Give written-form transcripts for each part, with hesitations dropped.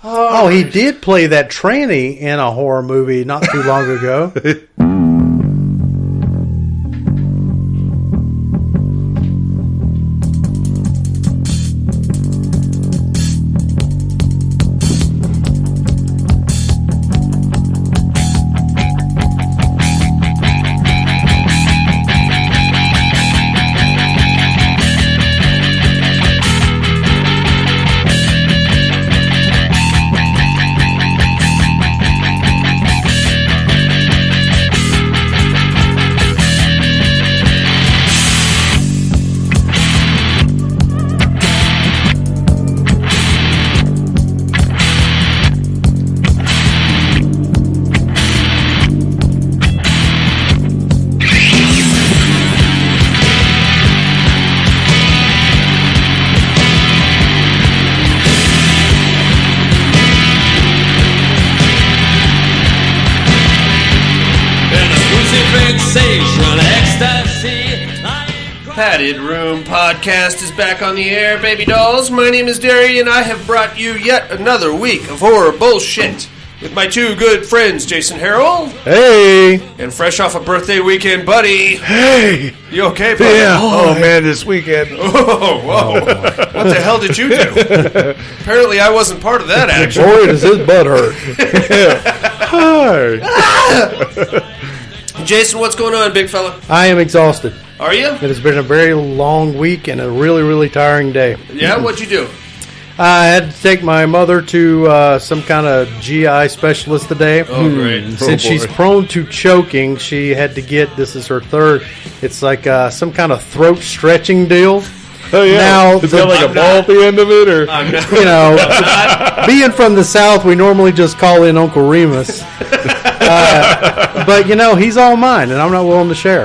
Oh, he did play that tranny in a horror movie not too long ago. Padded Room Podcast is back on the air, baby dolls. My name is Derry, and I have brought you yet another week of horror bullshit with my two good friends, Jason Harrell. Hey! And fresh off a birthday weekend, buddy. Hey! You okay, buddy? Yeah. Oh, man, this weekend. Oh, whoa. What the hell did you do? Apparently, I wasn't part of that action. Boy, does his butt hurt. Hi. Jason, what's going on, big fella? I am exhausted. Are you? It has been a very long week and a really, really tiring day. Yeah? What'd you do? I had to take my mother to some kind of GI specialist today. Oh, great. Since she's prone to choking, she had to get, this is her third, it's like some kind of throat stretching deal. Oh, yeah. Now, is that like a ball at the end of it? Or? I'm not. You know, being from the South, we normally just call in Uncle Remus. But, you know, he's all mine, and I'm not willing to share.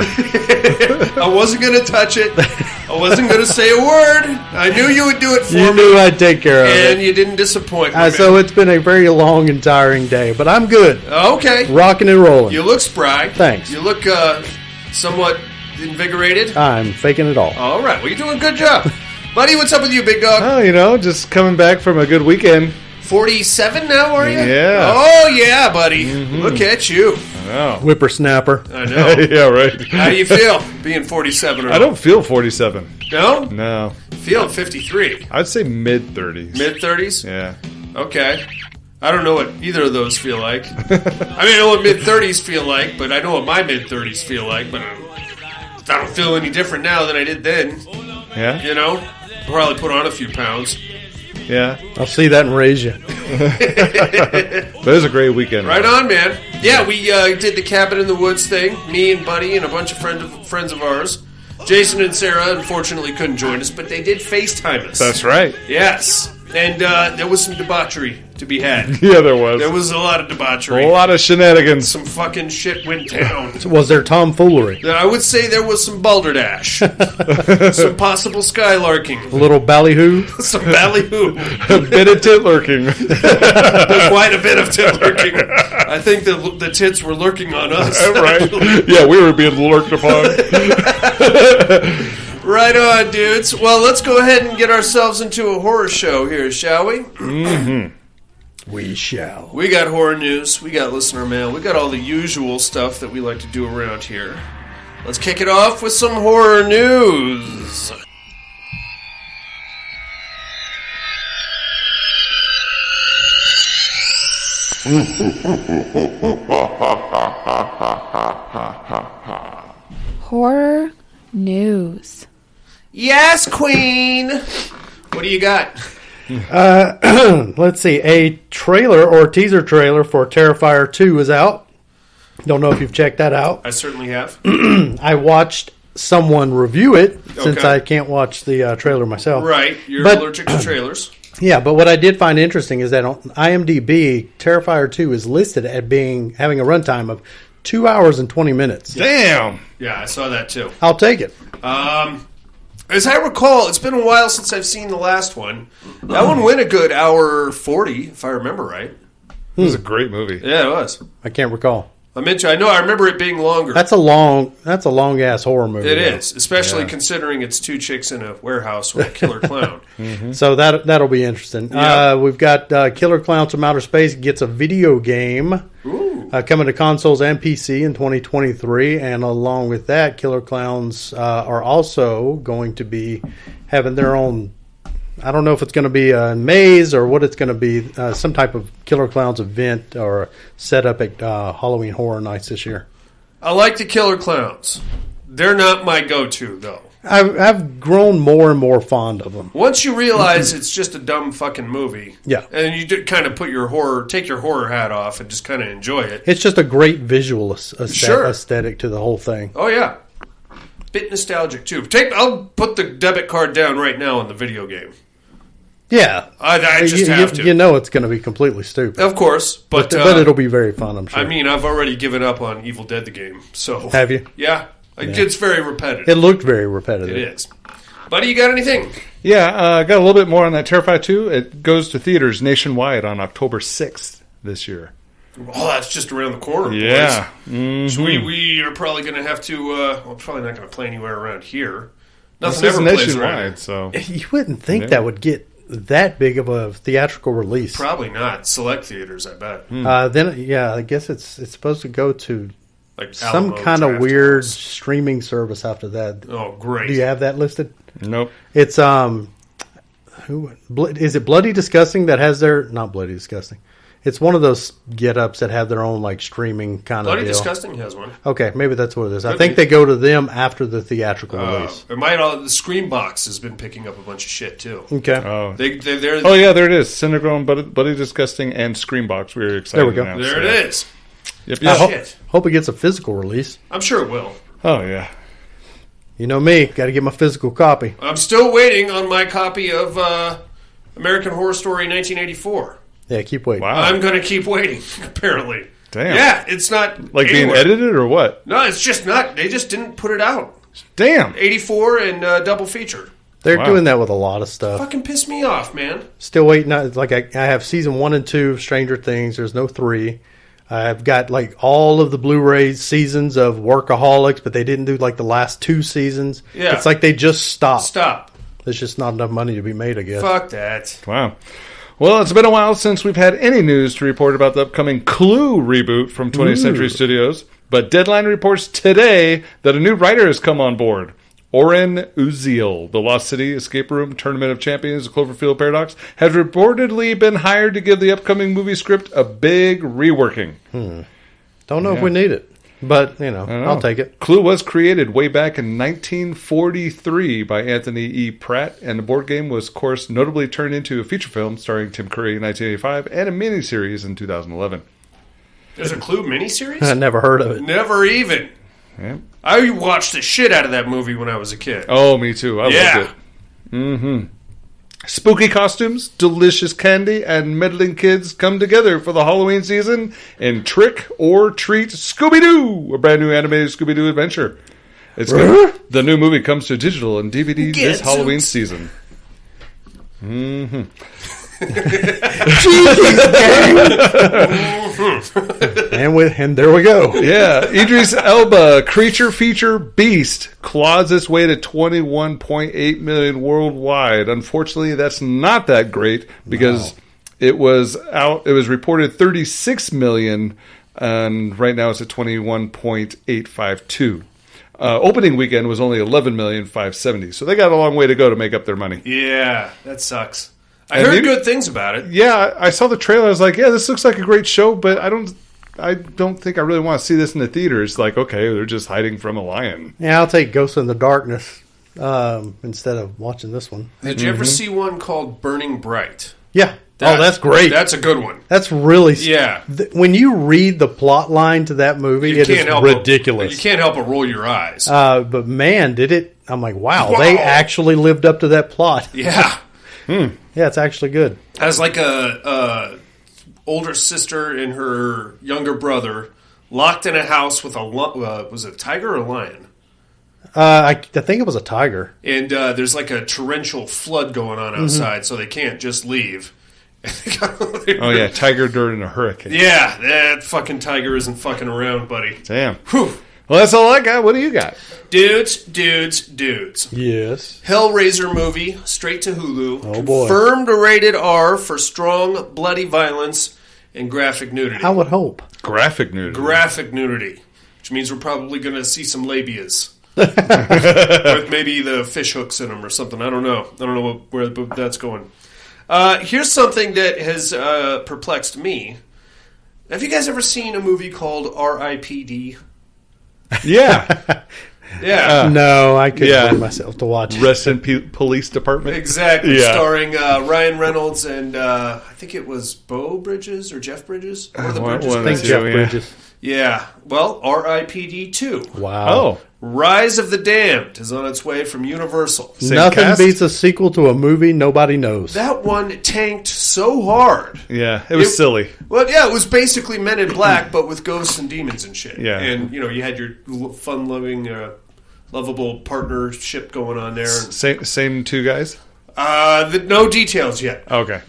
I wasn't going to touch it. I wasn't going to say a word. I knew you would do it for me. You knew I'd take care of it. And you didn't disappoint me. So it's been a very long and tiring day, but I'm good. Okay. Rocking and rolling. You look spry. Thanks. You look somewhat invigorated. I'm faking it all. All right. Well, you're doing a good job. Buddy, what's up with you, big dog? Oh, you know, just coming back from a good weekend. 47 now, are you? Yeah. Oh, yeah, buddy. Mm-hmm. Look at you. I know. Whippersnapper. I know. Yeah, right. How do you feel being 47 or I don't feel 47. No? No. Feel 53. I'd say mid-30s. Mid-30s? Yeah. Okay. I don't know what either of those feel like. I mean, I know what mid-30s feel like, but I know what my mid-30s feel like, but I don't feel any different now than I did then. Yeah? You know? Probably put on a few pounds. Yeah. I'll see that and raise you. But it was a great weekend. Right on, man. Yeah, we did the cabin in the woods thing. Me and Buddy and a bunch of friends of ours. Jason and Sarah, unfortunately, couldn't join us, but they did FaceTime us. That's right. Yes. And there was some debauchery to be had. Yeah, there was. There was a lot of debauchery. A lot of shenanigans. Some fucking shit went down. Was there tomfoolery? I would say there was some balderdash. Some possible skylarking. A little ballyhoo? Some ballyhoo. A bit of tit lurking. Quite a bit of tit lurking. I think the tits were lurking on us. Right. Yeah, we were being lurked upon. Right on, dudes. Well, let's go ahead and get ourselves into a horror show here, shall we? Mm-hmm. We shall. We got horror news. We got listener mail. We got all the usual stuff that we like to do around here. Let's kick it off with some horror news. Horror news. Yes, Queen. What do you got? Let's see. A trailer or teaser trailer for Terrifier 2 is out. Don't know if you've checked that out. I certainly have. I watched someone review it since Okay. I can't watch the trailer myself. Right. You're But- allergic to trailers. Yeah, but what I did find interesting is that on IMDb, Terrifier 2 is listed at having a runtime of 2 hours and 20 minutes. Damn. Yeah, I saw that too. I'll take it. As I recall, it's been a while since I've seen the last one. That one went a good hour 40, if I remember right. It was a great movie. Yeah, it was. I can't recall. I remember it being longer. That's a long ass horror movie. It is, especially considering it's two chicks in a warehouse with a killer clown. So that'll be interesting. Yeah. We've got Killer Clowns from Outer Space gets a video game coming to consoles and PC in 2023, and along with that, Killer Clowns are also going to be having their own. I don't know if it's going to be a maze or what it's going to be, some type of Killer Clowns event or setup at Halloween Horror Nights this year. I like the Killer Clowns. They're not my go-to, though. I've grown more and more fond of them. Once you realize it's just a dumb fucking movie, and you kind of take your horror hat off and just kind of enjoy it. It's just a great visual aesthetic to the whole thing. Oh, yeah. Bit nostalgic, too. I'll put the debit card down right now on the video game. Yeah. I just have to. You know it's going to be completely stupid. Of course. But it'll be very fun, I'm sure. I mean, I've already given up on Evil Dead the game. So have you? Yeah. It's very repetitive. It looked very repetitive. It is. Buddy, you got anything? Yeah, got a little bit more on that Terrifier 2. It goes to theaters nationwide on October 6th this year. Oh, that's just around the corner, yeah. boys. Mm-hmm. So we are probably going to have to... probably not going to play anywhere around here. Nothing ever plays around. So you wouldn't think that would get that big of a theatrical release. Probably not. Select theaters, I bet. I guess it's supposed to go to like some Alamo, kind of Draft weird House. streaming service after that. Oh, great. Do you have that listed? Nope. It's is it Bloody Disgusting that has their not Bloody Disgusting? It's one of those get-ups that have their own like streaming kind of Bloody deal. Disgusting has one. Okay, maybe that's what it is. Could I think be. they go to them after the theatrical release. The Screambox has been picking up a bunch of shit too. Okay. Oh. They're Oh yeah, there it is. Cinegrown, Bloody Disgusting, and Screambox. We're excited. There we go. Now, there so. it is. Yep. Hope it gets a physical release. I'm sure it will. Oh yeah. You know me, got to get my physical copy. I'm still waiting on my copy of American Horror Story 1984. Yeah, keep waiting. Wow. I'm going to keep waiting, apparently. Damn. Yeah, it's not Like anywhere. being edited or what? No, it's just not. They just didn't put it out. Damn. 84 and double feature. They're Wow. doing that with a lot of stuff. Fucking piss me off, man. Still waiting. Like I have season 1 and 2 of Stranger Things. There's no 3. I've got like all of the Blu-ray seasons of Workaholics, but they didn't do like the last 2 seasons. Yeah. It's like they just stopped. Stop. There's just not enough money to be made, I guess. Fuck that. Wow. Well, it's been a while since we've had any news to report about the upcoming Clue reboot from 20th Century Studios, but Deadline reports today that a new writer has come on board. Oren Uziel, the Lost City Escape Room Tournament of Champions, the Cloverfield Paradox, has reportedly been hired to give the upcoming movie script a big reworking. Don't know if we need it, but I'll take it. Clue was created way back in 1943 by Anthony E. Pratt, and the board game was, of course, notably turned into a feature film starring Tim Curry in 1985 and a miniseries in 2011. There's a Clue miniseries? I never heard of it. Never even. Yeah. I watched the shit out of that movie when I was a kid. Oh, me too. I loved it. Spooky costumes, delicious candy, and meddling kids come together for the Halloween season in Trick or Treat Scooby-Doo, a brand new animated Scooby-Doo adventure. The new movie comes to digital and DVD this Halloween season. And there we go. Yeah, Idris Elba, creature feature beast, claws its way to 21.8 million worldwide. Unfortunately, that's not that great because it was reported 36 million, and right now it's at 21.852. Opening weekend was only 11,570,000, so they got a long way to go to make up their money. Yeah, that sucks. I heard good things about it. Yeah, I saw the trailer. I was like, yeah, this looks like a great show, but I don't think I really want to see this in the theaters. Like, okay, they're just hiding from a lion. Yeah, I'll take Ghost in the Darkness instead of watching this one. Did you ever see one called Burning Bright? Yeah. That's great. That's a good one. That's really... Yeah. When you read the plot line to that movie, it is ridiculous. You can't help but roll your eyes. But man, did it... I'm like, wow, they actually lived up to that plot. Yeah. Yeah, it's actually good. Has like a older sister and her younger brother locked in a house with was it a tiger or a lion? I think it was a tiger. And there's like a torrential flood going on outside, so they can't just leave. Oh, yeah, tiger during a hurricane. Yeah, that fucking tiger isn't fucking around, buddy. Damn. Whew. Well, that's all I got. What do you got? Dudes. Yes. Hellraiser movie, straight to Hulu. Oh, boy. Confirmed a rated R for strong, bloody violence and graphic nudity. I would hope. Graphic nudity. Graphic nudity. Which means we're probably going to see some labias. With maybe the fish hooks in them or something. I don't know where that's going. Here's something that has perplexed me. Have you guys ever seen a movie called R.I.P.D.? Yeah. Yeah. No, I couldn't bring myself to watch it. Rest in Police Department. Exactly. Yeah. Starring Ryan Reynolds and I think it was Beau Bridges or Jeff Bridges? One of the Bridges I think guys. Jeff Bridges. Yeah. Well, R.I.P.D. 2. Wow. Oh. Rise of the Damned is on its way from Universal. Same Nothing cast? beats a sequel to a movie nobody knows. That one tanked so hard. Yeah, it was silly. Well, yeah, it was basically Men in Black, but with ghosts and demons and shit. Yeah. And, you had your fun-loving, lovable partnership going on there. Same two guys? No details yet. Okay.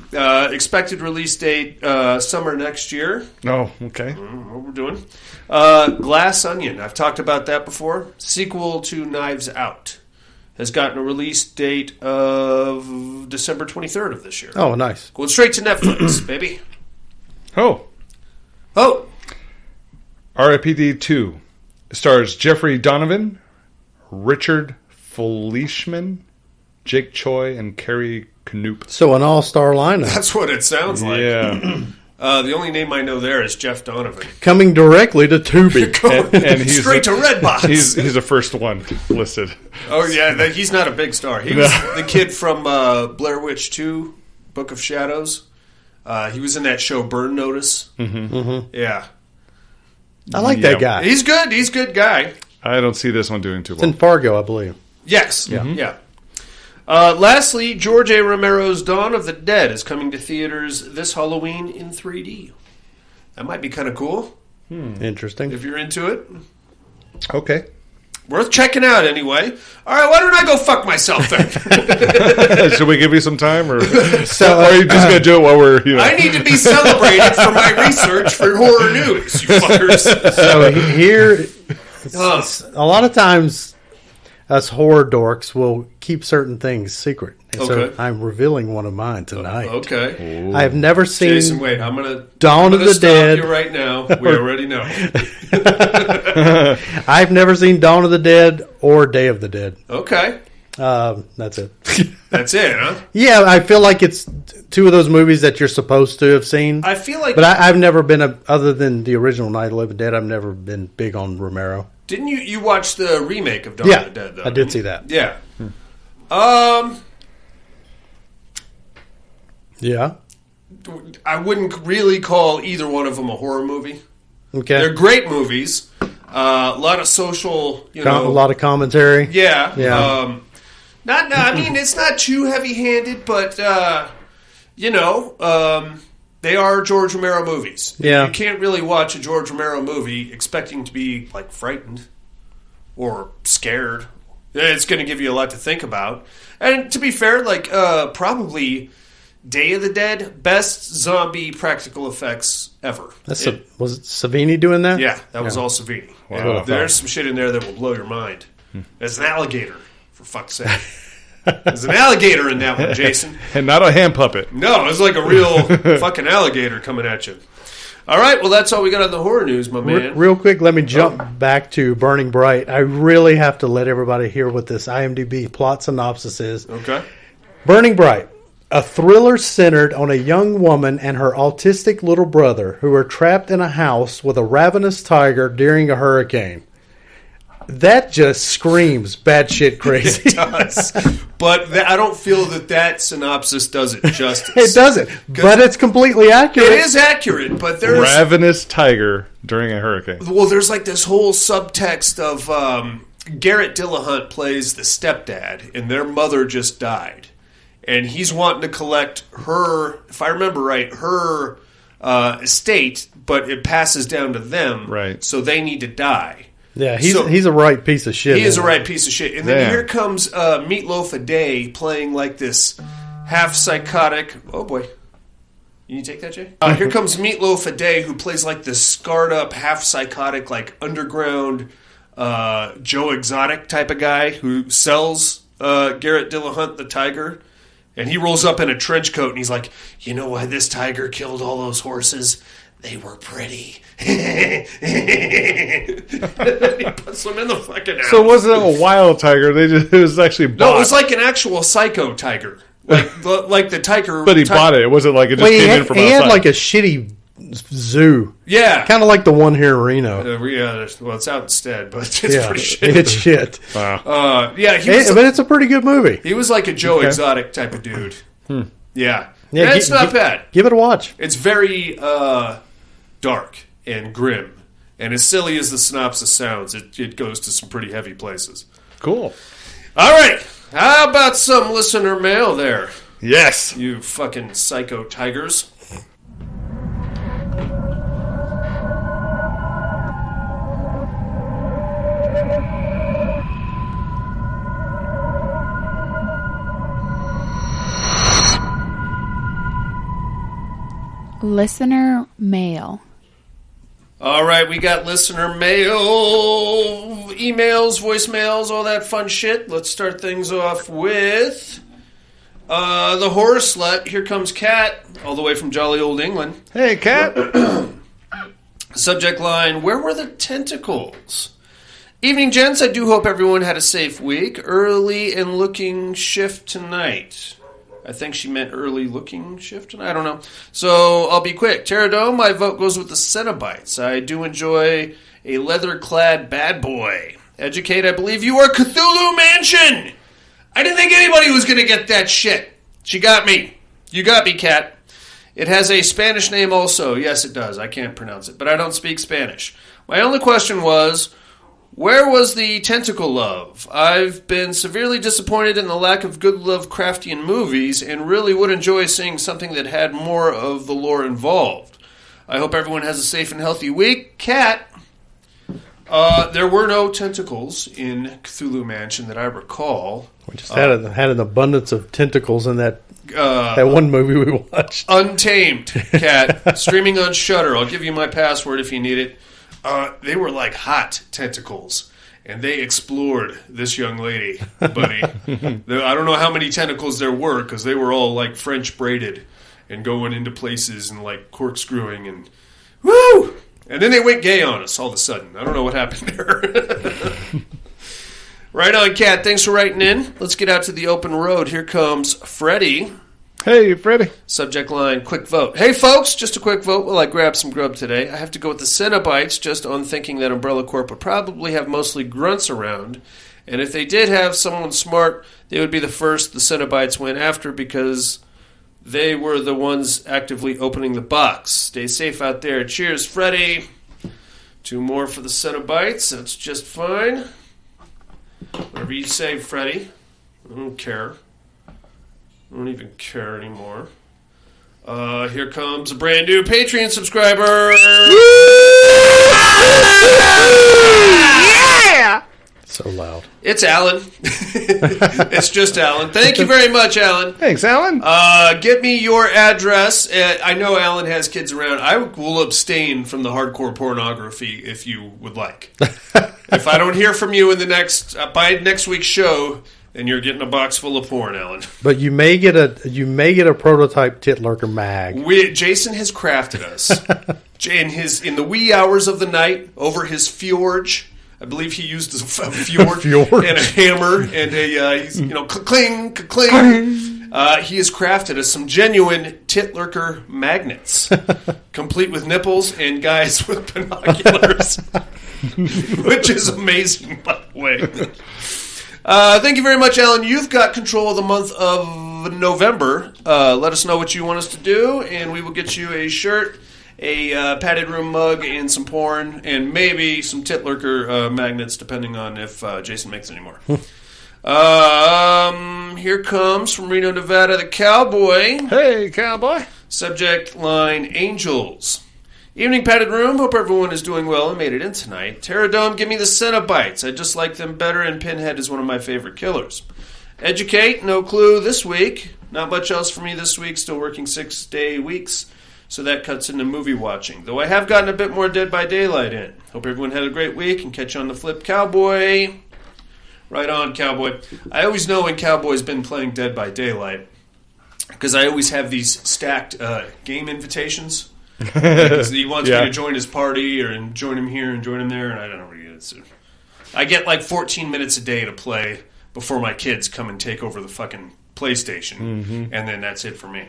Expected release date summer next year. Oh, okay. What we're doing. Glass Onion. I've talked about that before. Sequel to Knives Out. Has gotten a release date of December 23rd of this year. Oh, nice. Going straight to Netflix, baby. Oh. R.I.P.D. 2 stars Jeffrey Donovan, Richard Fleischman, Jake Choi, and Carrie Knoop. So an all-star lineup. That's what it sounds like. Yeah. The only name I know there is Jeff Donovan. Coming directly to Tubi. And he's Straight to Redbox. He's the first one listed. Oh, yeah, he's not a big star. He was the kid from Blair Witch 2, Book of Shadows. He was in that show Burn Notice. Mm-hmm. Yeah. I like that guy. He's good. He's a good guy. I don't see this one doing too It's in well. Fargo, I believe. Yes. Yeah. Lastly, George A. Romero's Dawn of the Dead is coming to theaters this Halloween in 3D. That might be kind of cool. Interesting. If you're into it. Okay. Worth checking out anyway. All right, why don't I go fuck myself then? Should we give you some time, or So, or are you just going to do it while we're, I need to be celebrated for my research for horror news, you fuckers. so here, Uh, a lot of times, us horror dorks will keep certain things secret. And so Okay. I'm revealing one of mine tonight. okay. I have never seen Jason, wait, I'm going to Dawn of the stop Dead. you right now. We already know. I've never seen Dawn of the Dead or Day of the Dead. Okay. That's it. That's it, huh? Yeah, I feel like it's two of those movies that you're supposed to have seen. I feel like... But I've never been, other than the original Night of the Living Dead, I've never been big on Romero. Didn't you watch the remake of Dawn Yeah, of the Dead, though? I did see that. Yeah. Yeah. I wouldn't really call either one of them a horror movie. Okay. They're great movies. A lot of social, A lot of commentary. Yeah. Yeah. I mean, it's not too heavy-handed, but, they are George Romero movies. Yeah. You can't really watch a George Romero movie expecting to be, like, frightened or scared. It's going to give you a lot to think about. And to be fair, like, probably Day of the Dead, best zombie practical effects ever. Was it Savini doing that? Yeah, that was all Savini. Wow. And there's some shit in there that will blow your mind. There's an alligator, for fuck's sake. There's an alligator in that one, Jason. and not a hand puppet. No, it's like a real fucking alligator coming at you. All right, well, that's all we got on the horror news, my man. Real quick, let me jump back to Burning Bright. I really have to let everybody hear what this IMDb plot synopsis is. Okay. Burning Bright, a thriller centered on a young woman and her autistic little brother who are trapped in a house with a ravenous tiger during a hurricane. That just screams batshit crazy. It does. But I don't feel that synopsis does it justice. It doesn't, but it's completely accurate. It is accurate, but there's... Ravenous tiger during a hurricane. Well, there's like this whole subtext of Garrett Dillahunt plays the stepdad, and their mother just died. And he's wanting to collect her, if I remember right, her estate, but it passes down to them. Right. So they need to die. Yeah, he's a right piece of shit. He is a right piece of shit. And then Damn. here comes Meatloaf a Day playing like this half psychotic. Oh boy. You take that, Jay? Here comes Meatloaf a Day, who plays like this scarred up, half psychotic, like underground Joe Exotic type of guy who sells Garrett Dillahunt the tiger. And he rolls up in a trench coat and he's like, you know why this tiger killed all those horses? They were pretty. He puts them in the fucking house. So it wasn't a wild tiger. It was actually bought. No, it was like an actual psycho tiger. Like the tiger. But he bought it. It wasn't like it just came in from outside. He had like a shitty zoo. Yeah. Kind of like the one here in Reno. Well, it's out instead, but it's pretty shit. It's shit. Wow. But it's a pretty good movie. He was like a Joe Exotic type of dude. Yeah. Yeah, It's not bad. Give it a watch. It's very dark and grim. And as silly as the synopsis sounds, it goes to some pretty heavy places. Cool. All right. How about some listener mail there? Yes. You fucking psycho tigers. Listener mail. All right, we got listener mail, emails, voicemails, all that fun shit. Let's start things off with the horror slut. Here comes Kat, all the way from jolly old England. Hey, Kat. Subject line, where were the tentacles? Evening, gents. I do hope everyone had a safe week. Early and looking shift tonight. I think she meant early looking shift tonight. I don't know. So I'll be quick. Pterodome, my vote goes with the Cenobites. I do enjoy a leather-clad bad boy. Educate, I believe you are Cthulhu Mansion. I didn't think anybody was going to get that shit. She got me. You got me, Kat. It has a Spanish name also. Yes, it does. I can't pronounce it, but I don't speak Spanish. My only question was, where was the tentacle love? I've been severely disappointed in the lack of good Lovecraftian movies and really would enjoy seeing something that had more of the lore involved. I hope everyone has a safe and healthy week. Kat, there were no tentacles in Cthulhu Mansion that I recall. We just had an abundance of tentacles in that one movie we watched. Untamed, Kat. Streaming on Shudder. I'll give you my password if you need it. They were like hot tentacles, and they explored this young lady, buddy. I don't know how many tentacles there were, because they were all like French braided and going into places and like corkscrewing and woo! And then they went gay on us all of a sudden. I don't know what happened there. Right on, Kat. Thanks for writing in. Let's get out to the open road. Here comes Freddie. Hey, Freddie. Subject line, quick vote. Hey, folks, just a quick vote while I grab some grub today. I have to go with the Cenobites, just on thinking that Umbrella Corp would probably have mostly grunts around. And if they did have someone smart, they would be the first the Cenobites went after because they were the ones actively opening the box. Stay safe out there. Cheers, Freddie. 2 more for the Cenobites. That's just fine. Whatever you say, Freddie. I don't care. I don't even care anymore. Here comes a brand new Patreon subscriber. Yeah! So loud. It's Alan. It's just Alan. Thank you very much, Alan. Thanks, Alan. Get me your address. I know Alan has kids around. I will abstain from the hardcore pornography if you would like. If I don't hear from you in the by next week's show, then you're getting a box full of porn, Alan. But you may get a prototype Titlurker mag. Jason has crafted us in the wee hours of the night over his Fjorge. I believe he used a Fjord and a hammer and a cling. He has crafted us some genuine Titlurker magnets, complete with nipples and guys with binoculars, which is amazing, by the way. Thank you very much, Alan. You've got control of the month of November. Let us know what you want us to do, and we will get you a shirt, a padded room mug, and some porn, and maybe some Titlurker magnets, depending on if Jason makes any more. Here comes from Reno, Nevada, the Cowboy. Hey, Cowboy. Subject line, Angels. Evening, padded room. Hope everyone is doing well and made it in tonight. Pterodome, give me the Cenobites. I just like them better, and Pinhead is one of my favorite killers. Educate, no clue this week. Not much else for me this week. Still working 6-day weeks. so that cuts into movie watching. Though I have gotten a bit more Dead by Daylight in. Hope everyone had a great week and catch you on the flip, Cowboy. Right on, Cowboy. I always know when Cowboy's been playing Dead by Daylight because I always have these stacked game invitations. Because he wants me to join his party or and join him here and join him there, and I don't know what he is. I get like 14 minutes a day to play before my kids come and take over the fucking PlayStation, and then that's it for me.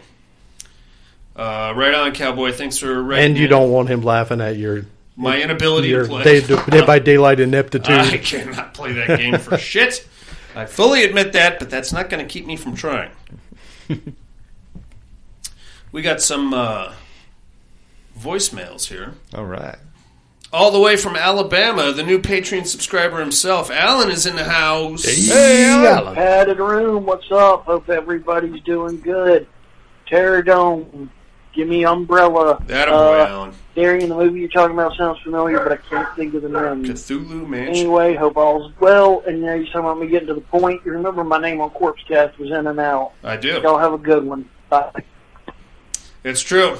Right on, Cowboy. Thanks for writing. And you don't want him laughing at my inability to play. Dead by Daylight ineptitude. I cannot play that game for shit. I fully admit that, but that's not going to keep me from trying. We got some voicemails here. All right. All the way from Alabama, the new Patreon subscriber himself, Alan, is in the house. Hey, Alan. Padded room, what's up? Hope everybody's doing good. Terradome, give me Umbrella. Attaboy, Alan. Darian, the movie you're talking about sounds familiar, but I can't think of the name. Cthulhu Mansion. Anyway, hope all's well. And now you're talking about me getting to the point. You remember my name on Corpse Cast was in and out. I do. Y'all have a good one. Bye. It's true.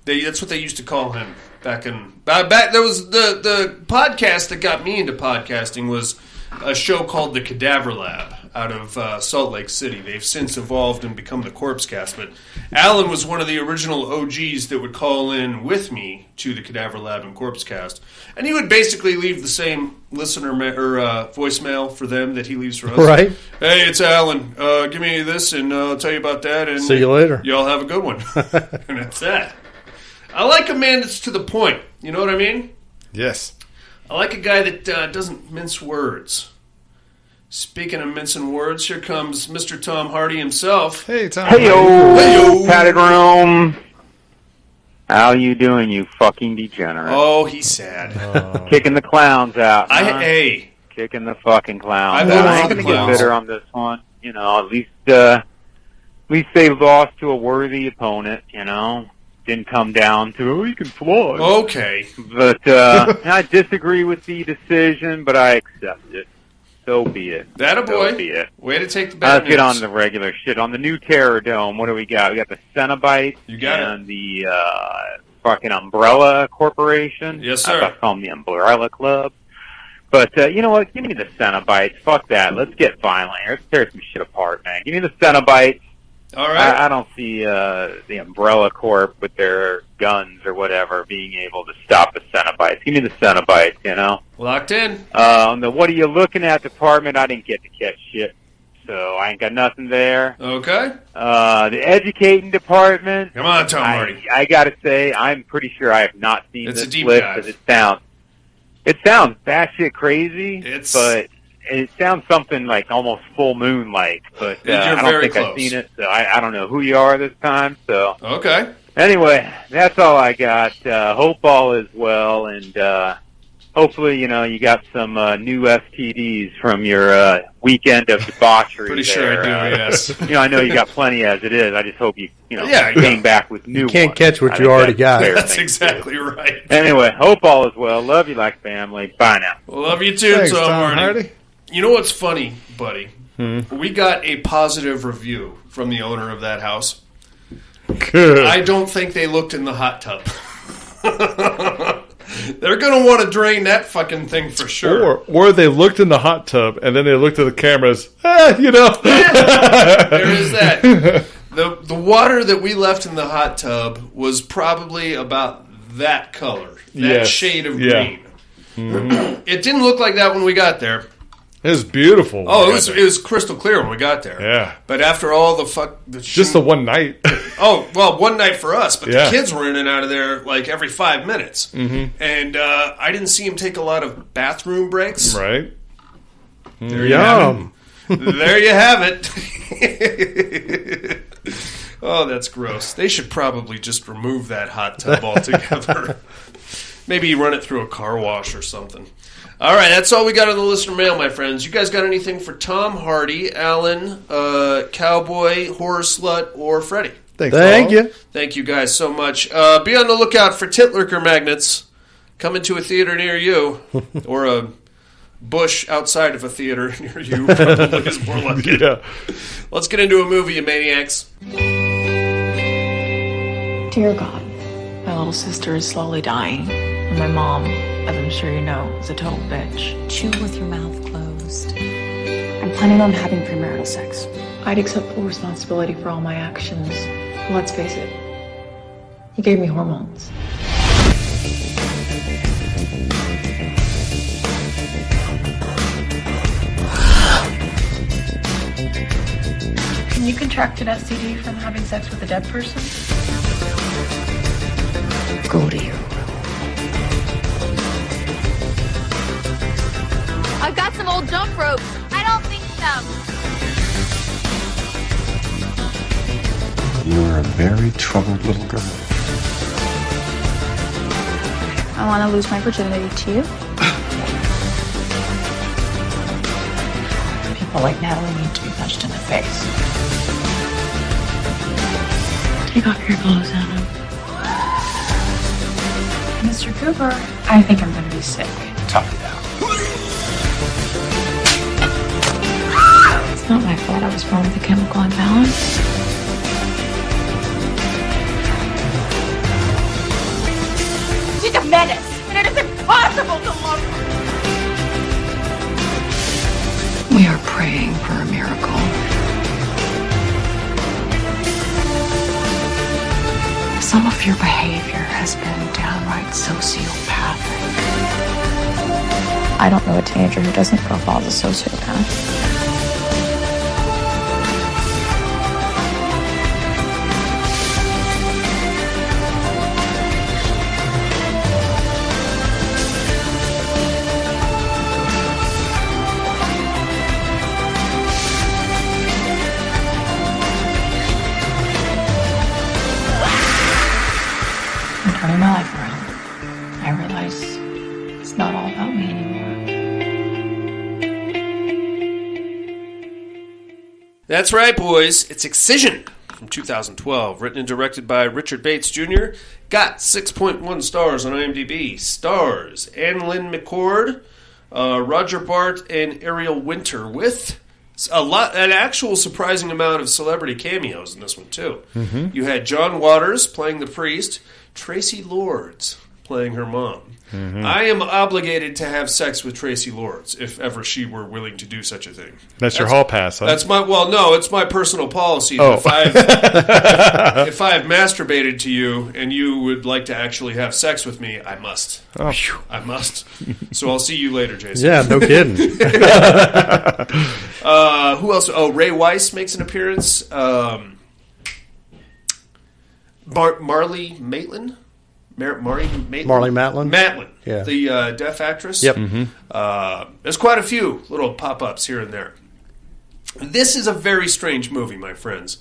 That's what they used to call him back. There was the podcast that got me into podcasting was a show called The Cadaver Lab out of Salt Lake City. They've since evolved and become the Corpse Cast, but Alan was one of the original OGs that would call in with me to the Cadaver Lab and Corpse Cast, and he would basically leave the same listener or voicemail for them that he leaves for us. Right. Hey, it's Alan. Give me this, and I'll tell you about that. And see you later. Y'all have a good one. And that's that. I like a man that's to the point. You know what I mean? Yes. I like a guy that doesn't mince words. Speaking of mincing words, here comes Mr. Tom Hardy himself. Hey, Tom. Hey-yo, Padded room. How you doing, you fucking degenerate? Oh, he's sad. Kicking the clowns out. Hey. Kicking the fucking clowns. I've out. had I ain't fucking gonna get clowns. bitter on this one. You know, at least they lost to a worthy opponent. You know, didn't come down to you can fly. Okay. But I disagree with the decision, but I accept it. So be it. Attaboy. So be it. Way to take the bad Let's get news. on the regular shit. On the new Terradome, what do we got? We got the Cenobites You got it. and the fucking Umbrella Corporation. Yes, I sir. thought call them the Umbrella Club. But you know what? Give me the Cenobites. Fuck that. Let's get violent here. Let's tear some shit apart, man. Give me the Cenobites. All right. I don't see the Umbrella Corp with their guns or whatever being able to stop the Cenobites. Give me the Cenobites, you know? Locked in. On the what are you looking at department, I didn't get to catch shit. So I ain't got nothing there. Okay. The educating department. Come on, Tom Hardy. I gotta say, I'm pretty sure I have not seen It's a this deep list dive. because it sounds batshit crazy, but it sounds something like almost full moon like. But You're I don't very think close. I've seen it, so I don't know who you are this time. So Okay. anyway, that's all I got. Hope all is well, and hopefully, you know, you got some new STDs from your weekend of debauchery. Pretty sure I do, yes. You know, I know you got plenty as it is. I just hope you Yeah, came back with new ones. Can't catch what I you think already that's got. a fair That's thing, exactly too. right. Anyway, hope all is well. Love you like family. Bye now. Love you too, Thanks, Tom Tom Hardy. Hardy. You know what's funny, buddy? We got a positive review from the owner of that house. Good. I don't think they looked in the hot tub. They're going to want to drain that fucking thing for sure. Or they looked in the hot tub and then they looked at the cameras. You know. There is that. The water that we left in the hot tub was probably about that color, that shade of green. Mm-hmm. It didn't look like that when we got there. It was beautiful. Oh, it was crystal clear when we got there. Yeah. But after all the Just the one night. Oh, well, one night for us, but Yeah. the kids were in and out of there like every 5 minutes. Mm-hmm. And I didn't see them take a lot of bathroom breaks. Right. There you have Yum. it. There you have it. Oh, that's gross. They should probably just remove that hot tub altogether. Maybe run it through a car wash or something. All right, that's all we got on the listener mail, my friends. You guys got anything for Tom Hardy, Alan, Cowboy, Horror Slut, or Freddie? Thanks, Thank Paul. you. Thank you guys so much. Be on the lookout for Titlerker magnets coming to a theater near you, or a bush outside of a theater near you. Probably is more like it. Yeah. Let's get into a movie, you maniacs. Dear God, little sister is slowly dying. And my mom, as I'm sure you know, is a total bitch. Chew with your mouth closed. I'm planning on having premarital sex. I'd accept full responsibility for all my actions. But let's face it, he gave me hormones. Can you contract an STD from having sex with a dead person? Go to your room. I've got some old jump ropes. I don't think so. You're a very troubled little girl. I want to lose my virginity to you. People like Natalie need to be punched in the face. Take off your clothes, Adam. Mr. Cooper, I think I'm going to be sick. Tough it out. It's not my fault I was born with a chemical imbalance. She's a menace, and it is impossible to love her. We are praying for a miracle. Some of your behavior has been downright sociopathic. I don't know a teenager who doesn't profile as a sociopath. I'm turning my life around. I realize it's not all about me anymore. That's right, boys. It's Excision from 2012, written and directed by Richard Bates Jr. Got 6.1 stars on IMDb. Stars: Annalyn McCord, Roger Bart, and Ariel Winter, with an actual surprising amount of celebrity cameos in this one too. Mm-hmm. You had John Waters playing the priest, Tracy Lords playing her mom. Mm-hmm. I am obligated to have sex with Tracy Lords if ever she were willing to do such a thing. That's your hall pass, huh? That's it's my personal policy. Oh. If I've masturbated to you and you would like to actually have sex with me, I must. Oh. I must. So I'll see you later, Jason. Yeah, no kidding. Who else? Oh, Ray Weiss makes an appearance. Marlee Matlin? Marlee Matlin? Matlin, yeah. The deaf actress. Yep. Mm-hmm. There's quite a few little pop-ups here and there. This is a very strange movie, my friends.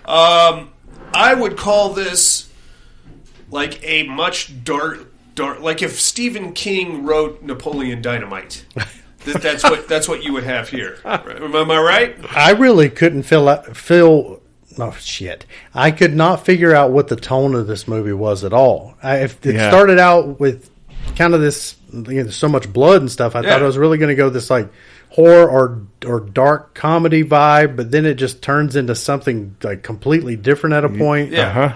I would call this like a much dark, like if Stephen King wrote Napoleon Dynamite. That's what you would have here. Am I right? I really couldn't feel. Oh, shit. I could not figure out what the tone of this movie was at all. If it started out with kind of this, so much blood and stuff, I thought it was really going to go this like horror or dark comedy vibe, but then it just turns into something like completely different at a point. Yeah. Uh-huh.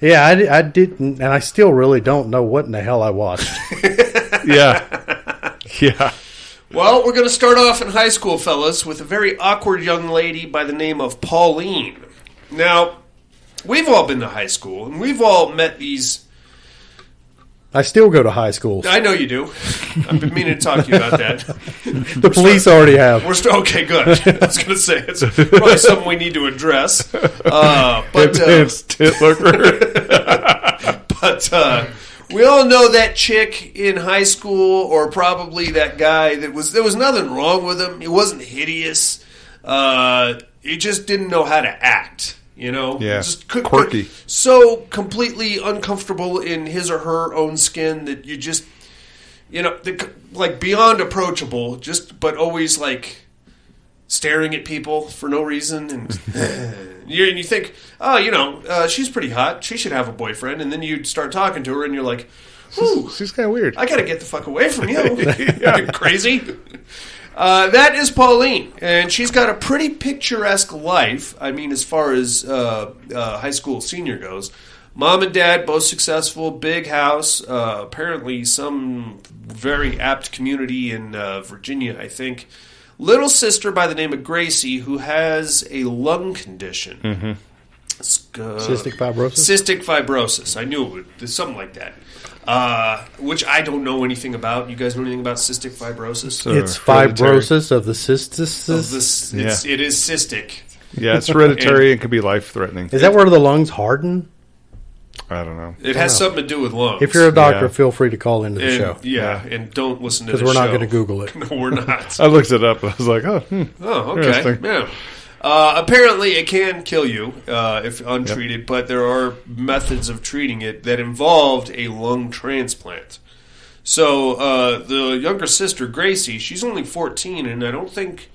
Yeah, I didn't, and I still really don't know what in the hell I watched. Yeah. Yeah. Well, we're going to start off in high school, fellas, with a very awkward young lady by the name of Pauline. Now, we've all been to high school, and we've all met these... I still go to high school. I know you do. I've been meaning to talk to you about that. The police already have. Okay, good. I was going to say, it's probably something we need to address. It's tit looker. But we all know that chick in high school, or probably that guy there was nothing wrong with him. He wasn't hideous. He just didn't know how to act. Just quirky. So completely uncomfortable in his or her own skin that you just, like beyond approachable, but always like staring at people for no reason. And you think, she's pretty hot. She should have a boyfriend. And then you start talking to her and you're like, ooh, she's kind of weird. I got to get the fuck away from you. You're crazy. That is Pauline, and she's got a pretty picturesque life. I mean, as far as high school senior goes, Mom and dad, both successful, big house, apparently some very apt community in Virginia, I think. Little sister by the name of Gracie, who has a lung condition. Mm-hmm. Cystic fibrosis? Cystic fibrosis. I knew it would. Something like that. Which I don't know anything about. You guys know anything about cystic fibrosis? It's fibrosis of the cystis. It is cystic. Yeah, it's hereditary and can be life-threatening. Is that where the lungs harden? I don't know. It has something to do with lungs. If you're a doctor, feel free to call into the show. Yeah, and don't listen to the show. Because we're not going to Google it. No, we're not. I looked it up. I was like, oh, okay. Yeah. Apparently, it can kill you if untreated, but there are methods of treating it that involved a lung transplant. So the younger sister, Gracie, she's only 14, and I don't think...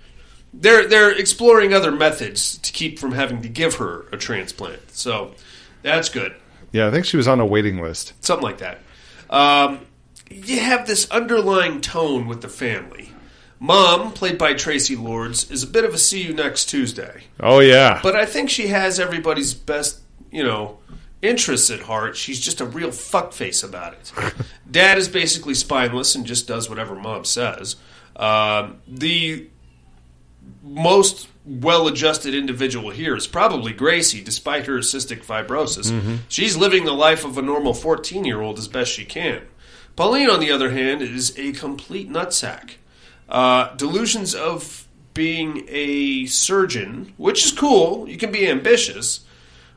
They're exploring other methods to keep from having to give her a transplant. So that's good. Yeah, I think she was on a waiting list. Something like that. You have this underlying tone with the family. Mom, played by Tracy Lords, is a bit of a see you next Tuesday. Oh, yeah. But I think she has everybody's best, interests at heart. She's just a real fuckface about it. Dad is basically spineless and just does whatever Mom says. The most well-adjusted individual here is probably Gracie, despite her cystic fibrosis. Mm-hmm. She's living the life of a normal 14-year-old as best she can. Pauline, on the other hand, is a complete nutsack. Delusions of being a surgeon, which is cool. You can be ambitious,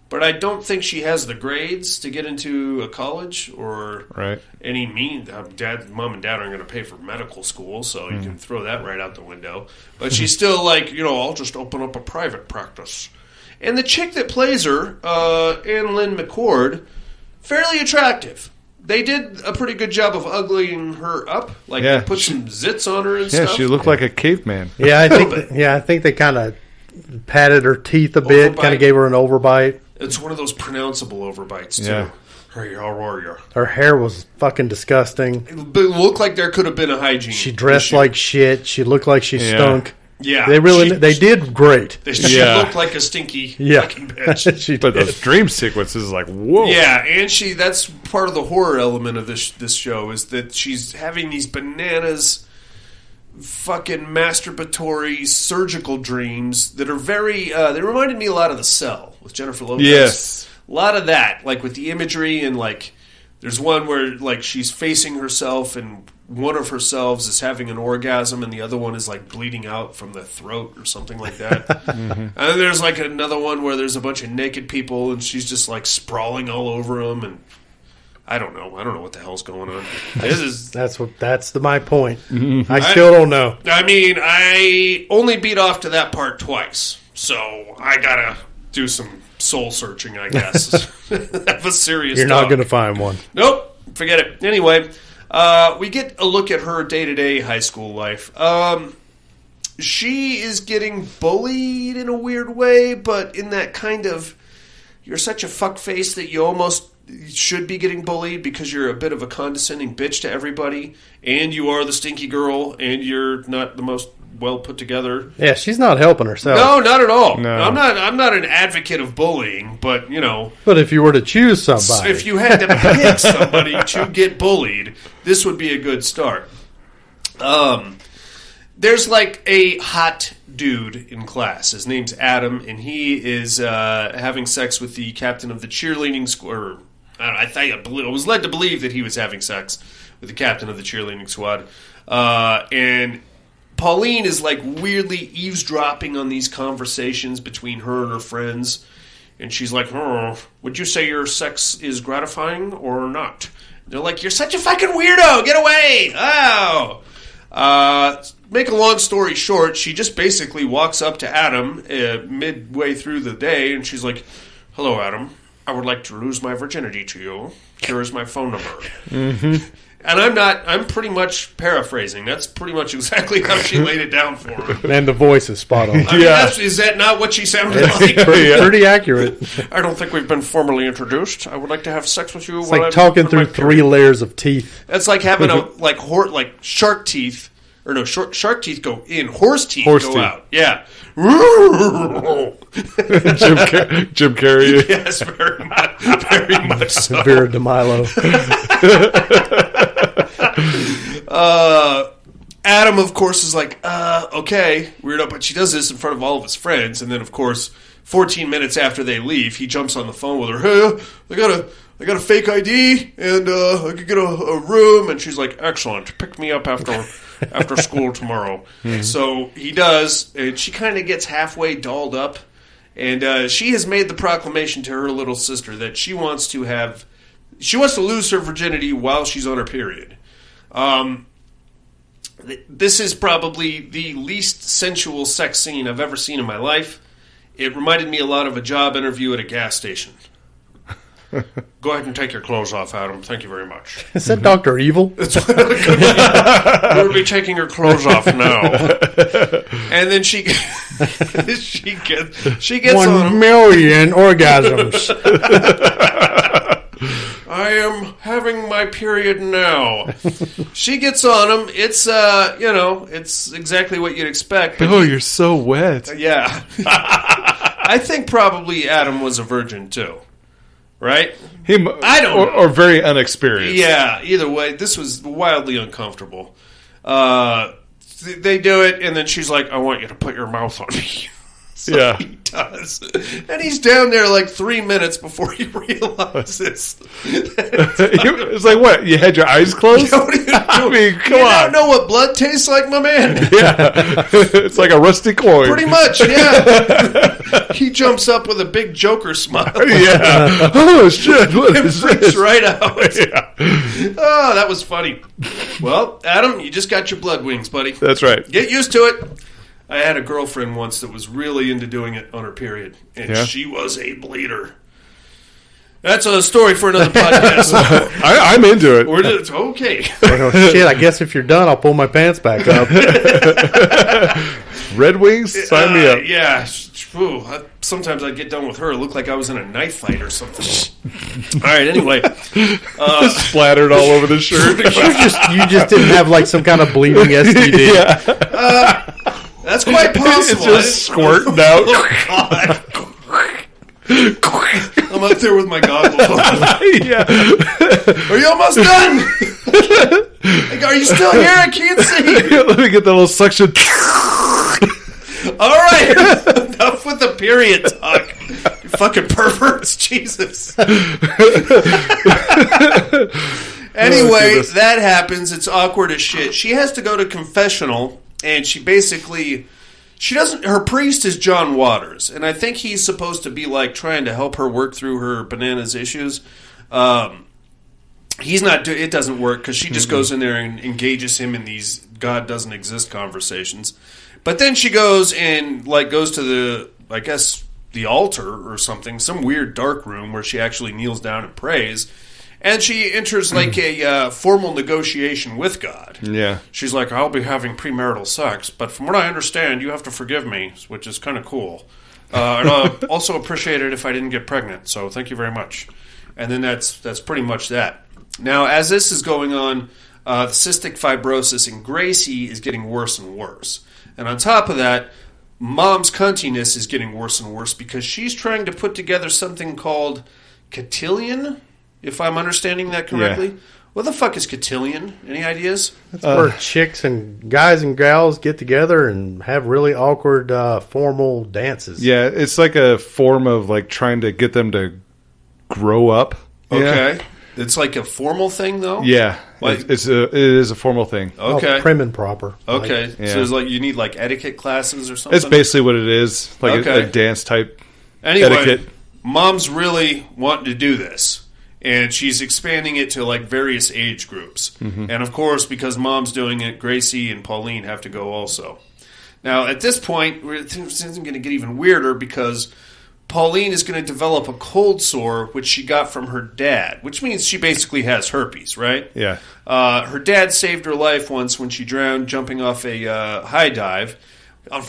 but I don't think she has the grades to get into a college or any means. Mom and dad aren't going to pay for medical school, so you can throw that right out the window. But she's still like, I'll just open up a private practice. And the chick that plays her, Anne Lynn McCord, fairly attractive. They did a pretty good job of uglying her up. They put some zits on her and stuff. Yeah, she looked like a caveman. Yeah, I think they kind of patted her teeth a bit, kind of gave her an overbite. It's one of those pronounceable overbites, too. Yeah. Hey, how are you? Her hair was fucking disgusting. It looked like there could have been a hygiene She dressed issue. like shit. She looked like she stunk. Yeah. They did great. She looked like a stinky fucking bitch. But those dream sequences, like, whoa. Yeah, and that's part of the horror element of this show, is that she's having these bananas fucking masturbatory surgical dreams that are very they reminded me a lot of The Cell with Jennifer Lopez. Yes. A lot of that, like with the imagery, and like there's one where like she's facing herself and one of herselves is having an orgasm and the other one is like bleeding out from the throat or something like that. And then there's like another one where there's a bunch of naked people and she's just like sprawling all over them, and I don't know what the hell's going on. That's my point. Mm-hmm. I still don't know. I mean, I only beat off to that part twice, so I gotta do some soul searching, I guess. Have a serious You're not going to find one. Nope. Forget it. Anyway, we get a look at her day-to-day high school life. She is getting bullied in a weird way, but in that kind of, you're such a fuckface that you almost should be getting bullied because you're a bit of a condescending bitch to everybody, and you are the stinky girl, and you're not the most well put together. Yeah, she's not helping herself. No, not at all. No. I'm not an advocate of bullying, but But if you were to choose somebody, if you had to pick somebody to get bullied, this would be a good start. There's like a hot dude in class. His name's Adam, and he is having sex with the captain of the cheerleading squad. I was led to believe that he was having sex with the captain of the cheerleading squad. And Pauline is like weirdly eavesdropping on these conversations between her and her friends. And she's like, would you say your sex is gratifying or not? And they're like, you're such a fucking weirdo. Get away. Oh. Make a long story short, she just basically walks up to Adam midway through the day, and she's like, hello, Adam. I would like to lose my virginity to you. Here is my phone number. Mm-hmm. And I'm pretty much paraphrasing. That's pretty much exactly how she laid it down for him. And the voice is spot on. I mean, is that not what she sounded like? Pretty accurate. I don't think we've been formally introduced. I would like to have sex with you. It's like talking through 3 layers of teeth. It's like having like shark teeth Or no, shark teeth go in. Horse teeth Horse go teeth. out. Yeah. Jim Carrey. Yes, very much. Very much so. Vera DeMilo. Adam, of course, is like, okay, weirdo, but she does this in front of all of his friends, and then, of course, 14 minutes after they leave, he jumps on the phone with her. Hey, I got a fake ID, and I could get a room, and she's like, excellent, pick me up after school tomorrow. So he does, and she kind of gets halfway dolled up, and she has made the proclamation to her little sister that she wants to lose her virginity while she's on her period. This is probably the least sensual sex scene I've ever seen in my life. It reminded me a lot of a job interview at a gas station. Go ahead and take your clothes off, Adam. Thank you very much. Is that Dr. Evil? We'll be taking her clothes off now. And then she gets 1 million orgasms. I am having my period now. She gets on him. It's it's exactly what you'd expect. But Oh, you're so wet. yeah. I think probably Adam was a virgin too. Right? I don't know. Or very unexperienced. Yeah, either way, this was wildly uncomfortable. They do it, and then she's like, I want you to put your mouth on me. So yeah. he does. And he's down there like 3 minutes before he realizes. It's like, what? You had your eyes closed? What are you doing? I mean, come you on. don't know what blood tastes like, my man? Yeah. It's like a rusty coin. Pretty much, yeah. He jumps up with a big Joker smile. Yeah. Oh, shit. What It is freaks this? right out. Yeah. Oh, that was funny. Well, Adam, you just got your blood wings, buddy. That's right. Get used to it. I had a girlfriend once that was really into doing it on her period, and she was a bleeder. That's a story for another podcast. I'm into it. Okay. Oh, shit, I guess if you're done, I'll pull my pants back up. Red Wings, sign me up. Yeah. Ooh, sometimes I'd get done with her. It looked like I was in a knife fight or something. All right, anyway. Splattered all over the shirt. You just didn't have like some kind of bleeding STD. Yeah. That's quite possible. It's just squirting out. Oh, God. I'm up there with my goggles on. Yeah. Are you almost done? Like, are you still here? I can't see. Let me get that little suction. All right. Enough with the period talk. You fucking perverts. Jesus. Anyway, that happens. It's awkward as shit. She has to go to confessional, and she basically... her priest is John Waters, and I think he's supposed to be like trying to help her work through her bananas issues. He's not. It doesn't work because she just goes in there and engages him in these God doesn't exist conversations. But then she goes and goes to the altar or something, some weird dark room where she actually kneels down and prays. And she enters a formal negotiation with God. Yeah. She's like, I'll be having premarital sex, but from what I understand, you have to forgive me, which is kind of cool. And I'll also appreciate it if I didn't get pregnant, so thank you very much. And then that's pretty much that. Now, as this is going on, the cystic fibrosis in Gracie is getting worse and worse. And on top of that, Mom's cuntiness is getting worse and worse because she's trying to put together something called cotillion, if I'm understanding that correctly. Yeah. What the fuck is cotillion? Any ideas? That's where chicks and guys and gals get together and have really awkward formal dances. Yeah, it's like a form of trying to get them to grow up. Okay. Yeah. It's like a formal thing, though? Yeah. It is a formal thing. Okay. Oh, prim and proper. Okay. So it's you need etiquette classes or something? It's basically what it is. A dance type etiquette. Mom's really wanting to do this. And she's expanding it to various age groups. Mm-hmm. And of course, because Mom's doing it, Gracie and Pauline have to go also. Now, at this point, this isn't going to get even weirder because Pauline is going to develop a cold sore, which she got from her dad, which means she basically has herpes, right? Yeah. Her dad saved her life once when she drowned jumping off a high dive.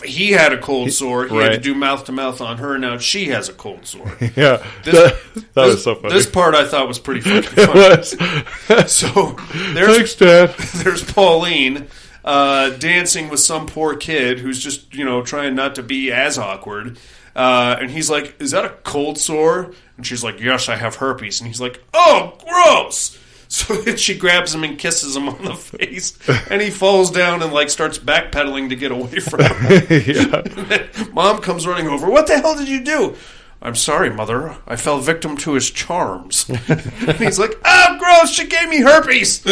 He had a cold sore. He had to do mouth-to-mouth on her. Now she has a cold sore. Yeah. That was so funny. This part I thought was pretty fucking funny. So thanks, Dad. There's Pauline. dancing with some poor kid who's just, trying not to be as awkward. And he's like, is that a cold sore? And she's like, yes, I have herpes. And he's like, oh, gross. So then she grabs him and kisses him on the face. And he falls down and starts backpedaling to get away from her. Mom comes running over. What the hell did you do? I'm sorry, Mother. I fell victim to his charms. And he's like, oh, gross. She gave me herpes.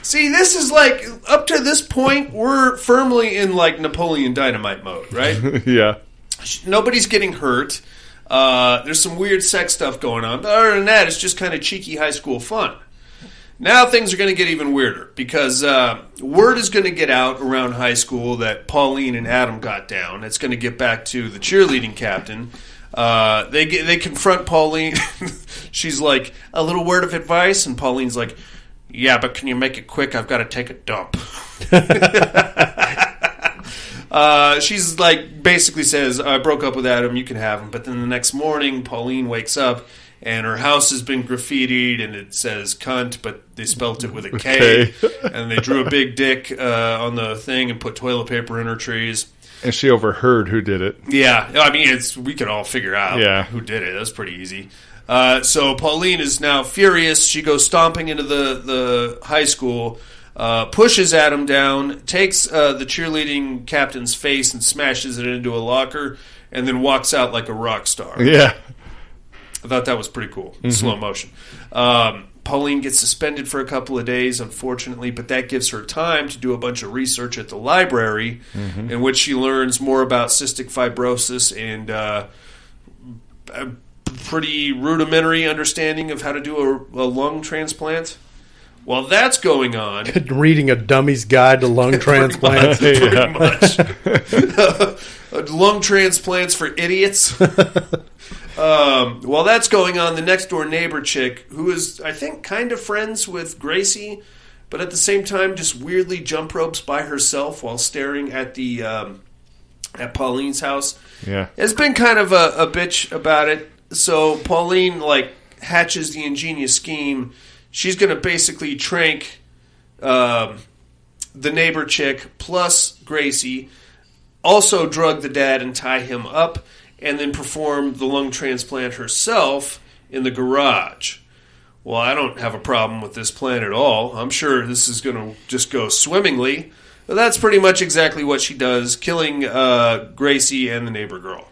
See, this is up to this point, we're firmly in Napoleon Dynamite mode, right? Yeah. Nobody's getting hurt. There's some weird sex stuff going on. But other than that, it's just kind of cheeky high school fun. Now things are going to get even weirder because word is going to get out around high school that Pauline and Adam got down. It's going to get back to the cheerleading captain. They confront Pauline. She's like, a little word of advice. And Pauline's like, yeah, but can you make it quick? I've got to take a dump. She's basically says, I broke up with Adam, you can have him. But then the next morning, Pauline wakes up and her house has been graffitied and it says cunt, but they spelt it with a K. And they drew a big dick on the thing and put toilet paper in her trees. And she overheard who did it. Yeah, I mean, we could all figure out who did it. That's pretty easy. So Pauline is now furious. She goes stomping into the high school, pushes Adam down, takes the cheerleading captain's face and smashes it into a locker, and then walks out like a rock star. Yeah. I thought that was pretty cool. Slow motion. Pauline gets suspended for a couple of days, unfortunately, but that gives her time to do a bunch of research at the library in which she learns more about cystic fibrosis and a pretty rudimentary understanding of how to do a lung transplant. While that's going on... Reading a dummy's guide to lung transplants. Pretty much. Lung transplants for idiots. While that's going on, the next door neighbor chick, who is, I think, kind of friends with Gracie, but at the same time just weirdly jump ropes by herself while staring at the at Pauline's house, has been kind of a bitch about it. So Pauline hatches the ingenious scheme. She's going to basically trank the neighbor chick plus Gracie, also drug the dad and tie him up, and then perform the lung transplant herself in the garage. Well, I don't have a problem with this plan at all. I'm sure this is going to just go swimmingly. But that's pretty much exactly what she does, killing Gracie and the neighbor girl.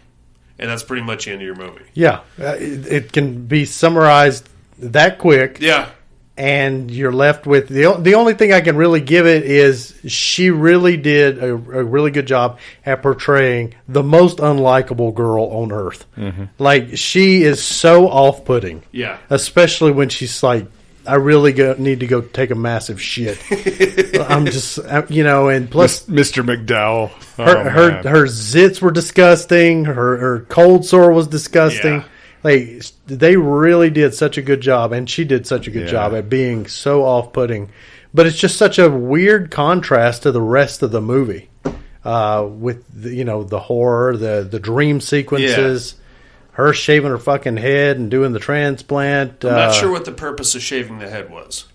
And that's pretty much the end of your movie. Yeah. It can be summarized that quick. Yeah. And you're left with... The only thing I can really give it is she really did a really good job at portraying the most unlikable girl on Earth. Mm-hmm. She is so off-putting. Yeah. Especially when she's like, I really need to go take a massive shit. I'm just, and plus... Mr. McDowell. Her zits were disgusting. Her cold sore was disgusting. Yeah. They really did such a good job, and she did such a good job at being so off-putting. But it's just such a weird contrast to the rest of the movie, with the horror, the dream sequences, her shaving her fucking head and doing the transplant. I'm not sure what the purpose of shaving the head was.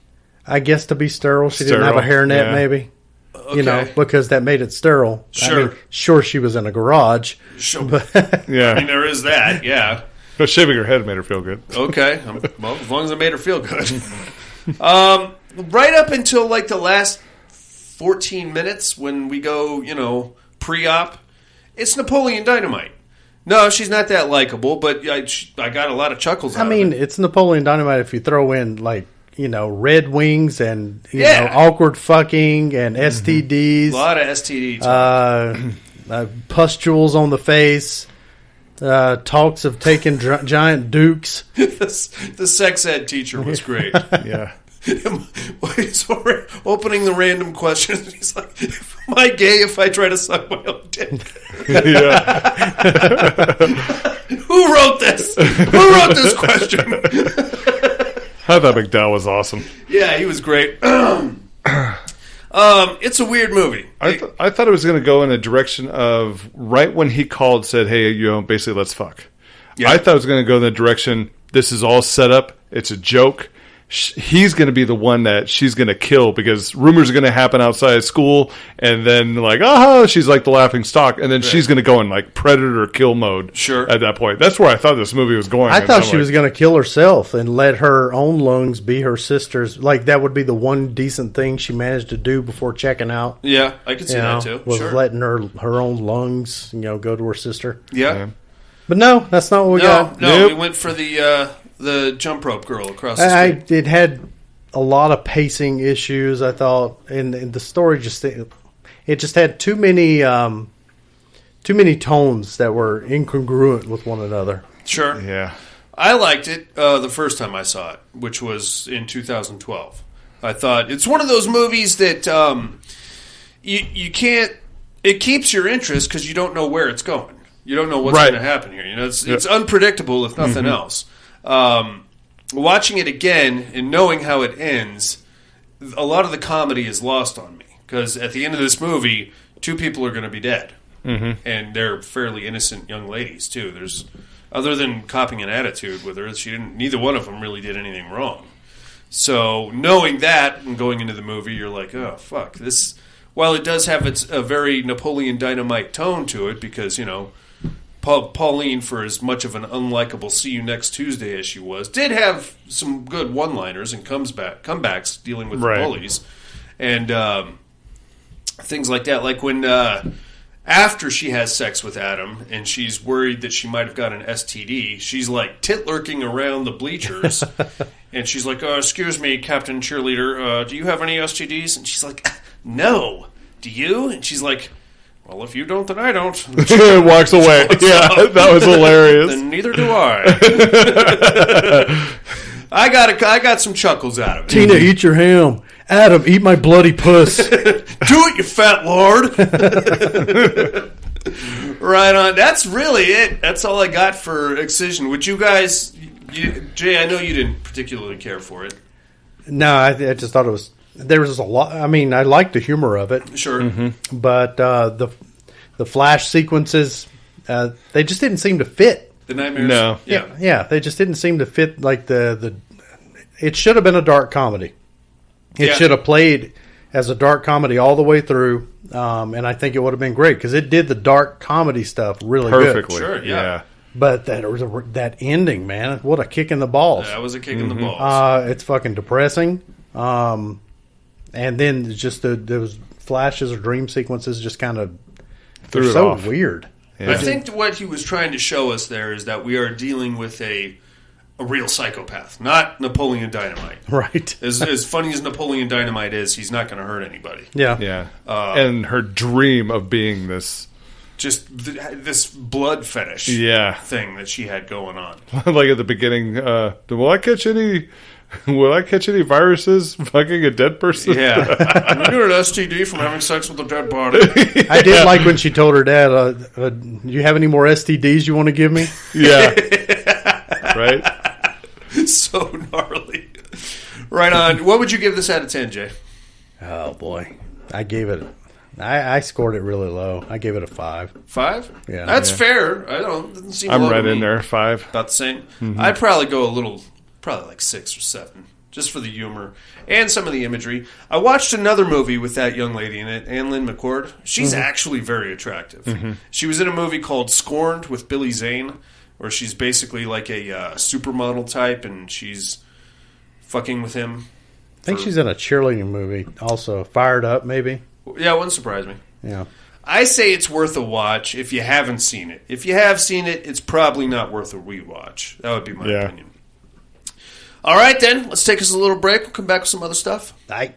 I guess to be sterile. She didn't have a hairnet, maybe. Okay. Because that made it sterile. Sure. I mean, sure, she was in a garage. Sure. But I mean, there is that, yeah. But shaving her head made her feel good. Okay. Well, as long as it made her feel good. Right up until the last 14 minutes when we go, pre-op, it's Napoleon Dynamite. No, she's not that likable, but I got a lot of chuckles out of it. It's Napoleon Dynamite if you throw in, Red Wings and, awkward fucking and STDs. A lot of STDs. Pustules on the face. Talks of taking giant dukes. The sex ed teacher was great. Yeah. He's opening the random questions. He's like, am I gay if I try to suck my own dick? Yeah. Who wrote this? Who wrote this question? I thought McDowell was awesome. Yeah, he was great. It's a weird movie. I thought it was going to go in a direction of right when he called, said, hey, basically let's fuck. Yeah. I thought it was going to go in the direction, this is all set up, it's a joke, he's going to be the one that she's going to kill because rumors are going to happen outside school, and then like, she's like the laughing stock, and then she's going to go in like predator kill mode. Sure. At that point, that's where I thought this movie was going. I thought she was going to kill herself and let her own lungs be her sister's. Like that would be the one decent thing she managed to do before checking out. Yeah, I could see that too. Was letting her own lungs, go to her sister. Yeah. But no, that's not what we got. No, we went for the jump rope girl across the street. It had a lot of pacing issues, I thought, and the story just had too many tones that were incongruent with one another. Sure. Yeah. I liked it the first time I saw it, which was in 2012. I thought it's one of those movies that you can't. It keeps your interest because you don't know where it's going. You don't know what's going to happen here. It's unpredictable if nothing else. Watching it again and knowing how it ends, a lot of the comedy is lost on me because at the end of this movie, 2 people are going to be dead, and they're fairly innocent young ladies too. There's other than copying an attitude with her, neither one of them really did anything wrong. So knowing that and going into the movie, you're like, oh fuck this. While it does have a very Napoleon Dynamite tone to it, because Pauline, for as much of an unlikable "see you next Tuesday" as she was, did have some good one-liners and comebacks dealing with the bullies and things like that. Like when after she has sex with Adam and she's worried that she might have got an STD, she's like tit-lurking around the bleachers, and she's like, "Excuse me, Captain Cheerleader, do you have any STDs?" And she's like, "No, do you?" And she's like, "Well, if you don't, then I don't." Walks away. That was hilarious. Then neither do I. I got some chuckles out of it. Tina, eat your ham. Adam, eat my bloody puss. Do it, you fat lord. Right on. That's really it. That's all I got for Excision. Would you guys, Jay? I know you didn't particularly care for it. No, I just thought it was. There was a lot. I mean, I liked the humor of it. Sure. But the flash sequences, they just didn't seem to fit. The nightmares. No. Yeah. They just didn't seem to fit. Like the. It should have been a dark comedy. It should have played as a dark comedy all the way through, and I think it would have been great because it did the dark comedy stuff really perfectly. good. Sure. Yeah. But that ending, man, what a kick in the balls! That was a kick in the balls. It's fucking depressing. And then just those flashes or dream sequences just kind of they're so off. Weird. Yeah. I think what he was trying to show us there is that we are dealing with a real psychopath, not Napoleon Dynamite. Right. As funny as Napoleon Dynamite is, he's not going to hurt anybody. Yeah. And her dream of being this... Just this blood fetish thing that she had going on. Like at the beginning, will I catch any viruses fucking a dead person? Yeah. I'm going to get an STD from having sex with a dead body. I did like when she told her dad, do you have any more STDs you want to give me? Yeah. Right? So gnarly. Right on. What would you give this out of 10, Jay? Oh, boy. I gave it... I scored it really low. I gave it a 5. 5? Yeah. That's fair. Doesn't seem I'm low right to in me. there, 5. About the same. I'd probably go probably like 6 or 7, just for the humor and some of the imagery. I watched another movie with that young lady in it, Anne Lynn McCord. She's actually very attractive. She was in a movie called Scorned with Billy Zane, where she's basically like a supermodel type, and she's fucking with him. I think she's in a cheerleading movie also. Fired Up, maybe? Yeah, it wouldn't surprise me. Yeah. I say it's worth a watch if you haven't seen it. If you have seen it, it's probably not worth a rewatch. That would be my opinion. All right, then. Let's take us a little break. We'll come back with some other stuff. Bye.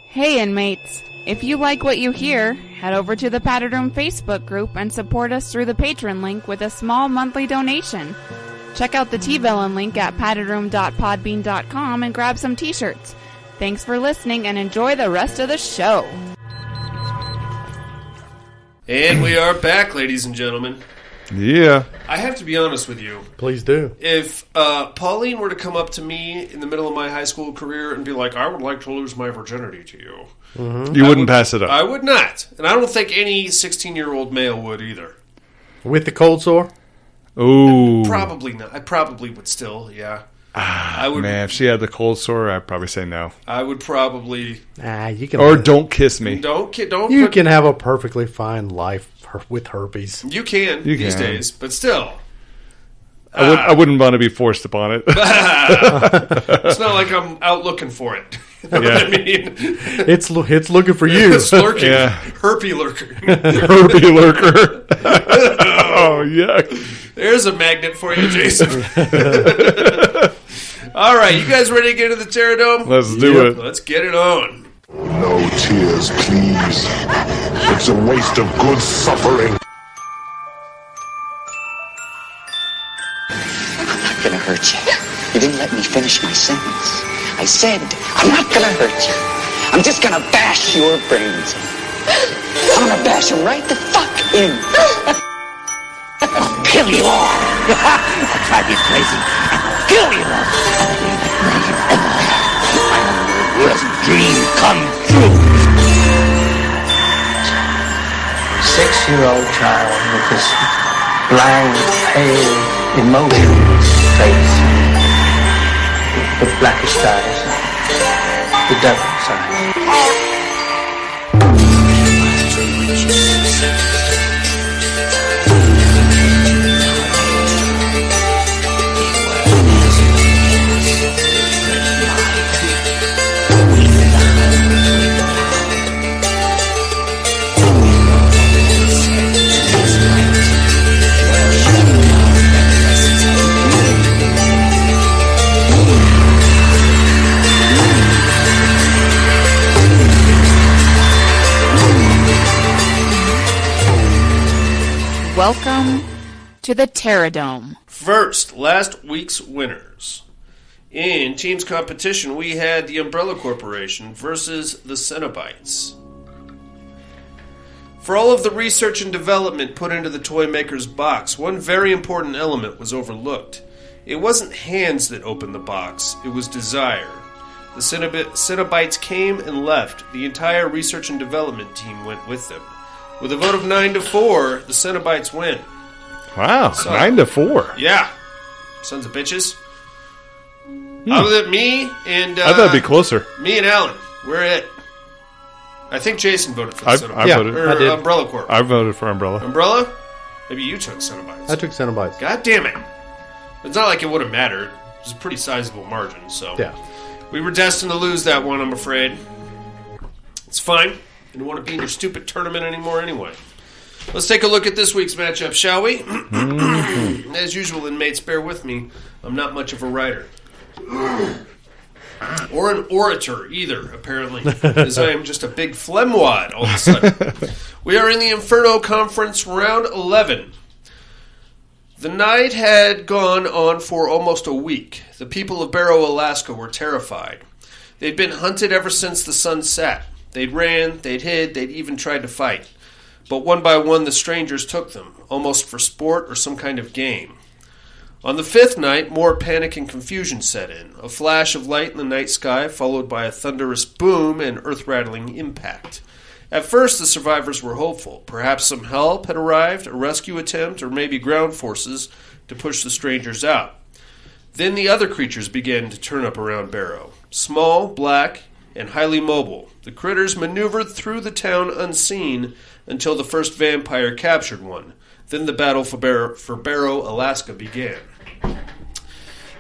Hey inmates, if you like what you hear, head over to the Padded Room Facebook group and support us through the Patreon link with a small monthly donation. Check out the T-Villain link at paddedroom.podbean.com and grab some t-shirts. Thanks for listening and enjoy the rest of the show. And we are back, ladies and gentlemen. Yeah. I have to be honest with you. Please do. If Pauline were to come up to me in the middle of my high school career and be like, I would like to lose my virginity to you. Mm-hmm. You wouldn't pass it up. I would not. And I don't think any 16-year-old male would either. With the cold sore? Ooh. Probably not. I probably would still, yeah. I would, man, if she had the cold sore, I'd probably say no. I would probably... You can. Or don't kiss me. You can have a perfectly fine life with herpes. You can these days, but still. I wouldn't want to be forced upon it. It's not like I'm out looking for it. You know what I mean? It's looking for you. It's lurking. Yeah. Herpy lurker. Herpy lurker. Oh, yuck. There's a magnet for you, Jason. All right, you guys ready to get into the Terradome? Let's do it. Let's get it on. No tears, please. It's a waste of good suffering. I'm not gonna hurt you. You didn't let me finish my sentence. I said, I'm not gonna hurt you. I'm just gonna bash your brains in. I'm gonna bash them right the fuck in. I'll kill you all. I'll drive you crazy and I'll kill you all. My worst dream come true. 6-year-old child with this blank, pale, emotionless face, with blackish eyes, the devil's eyes. Welcome to the Terradome. First, last week's winners. In teams competition, we had the Umbrella Corporation versus the Cenobites. For all of the research and development put into the toy maker's box, one very important element was overlooked. It wasn't hands that opened the box, it was desire. The Cenobites came and left. The entire research and development team went with them. With a vote of 9-4, the Cenobites win. Wow, so, 9-4. Yeah. Sons of bitches. Other than me and... I thought it'd be closer. Me and Alan. We're it. I think Jason voted for the Cenobites. I voted. Or I did. Umbrella Corp. I voted for Umbrella. Umbrella? Maybe you took Cenobites. I took Cenobites. God damn it. It's not like it would have mattered. It was a pretty sizable margin, so... Yeah. We were destined to lose that one, I'm afraid. It's fine. I don't want to be in your stupid tournament anymore anyway. Let's take a look at this week's matchup, shall we? As usual, inmates, bear with me. I'm not much of a writer. Or an orator, either, apparently. As I am just a big phlegmwad all of a sudden. We are in the Inferno Conference, round 11. The night had gone on for almost a week. The people of Barrow, Alaska were terrified. They'd been hunted ever since the sun set. They'd ran, they'd hid, they'd even tried to fight. But one by one the strangers took them, almost for sport or some kind of game. On the fifth night, more panic and confusion set in. A flash of light in the night sky, followed by a thunderous boom and earth-rattling impact. At first, the survivors were hopeful. Perhaps some help had arrived, a rescue attempt, or maybe ground forces to push the strangers out. Then the other creatures began to turn up around Barrow. Small, black, and highly mobile, the critters maneuvered through the town unseen until the first vampire captured one. Then the battle for Barrow, Alaska began.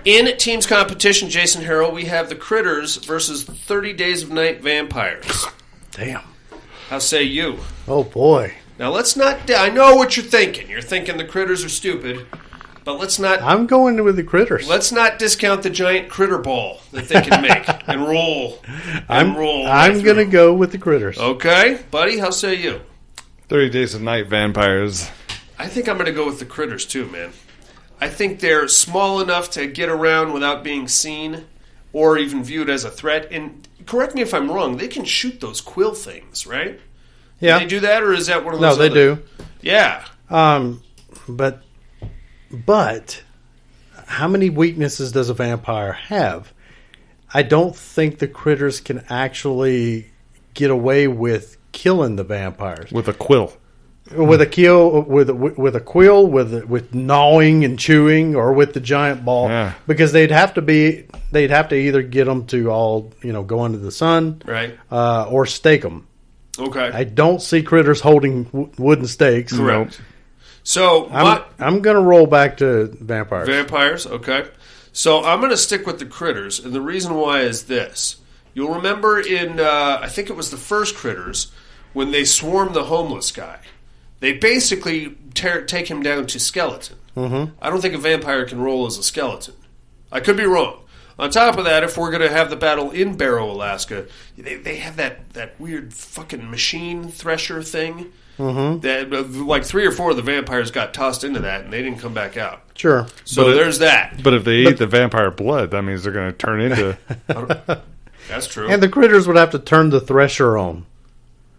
In teams competition, Jason Harrell, we have the critters versus 30 Days of Night vampires. Damn. How say you? Oh, boy. Now, let's not... I know what you're thinking. You're thinking the critters are stupid. But let's not. I'm going with the critters. Let's not discount the giant critter ball that they can make and roll. I'm going to go with the critters. Okay, buddy, how say you? 30 Days of Night vampires. I think I'm going to go with the critters too, man. I think they're small enough to get around without being seen or even viewed as a threat. And correct me if I'm wrong, they can shoot those quill things, right? Yeah. Do they do that, or is that one of those? No, they do. Yeah. But how many weaknesses does a vampire have? I don't think the critters can actually get away with killing the vampires with a quill. With a quill, with gnawing and chewing, or with the giant ball, because they'd have to either get them to all go into the sun, right, or stake them. Okay, I don't see critters holding wooden stakes. Correct. So I'm going to roll back to vampires. Vampires, okay. So I'm going to stick with the critters, and the reason why is this: you'll remember in I think it was the first Critters when they swarm the homeless guy. They basically take him down to skeleton. Mm-hmm. I don't think a vampire can roll as a skeleton. I could be wrong. On top of that, if we're going to have the battle in Barrow, Alaska, they have that weird fucking machine thresher thing. Mm-hmm. That like 3 or 4 of the vampires got tossed into that, and they didn't come back out. Sure. So there's that. But if they eat the vampire blood, that means they're going to turn into... That's true. And the critters would have to turn the thresher on.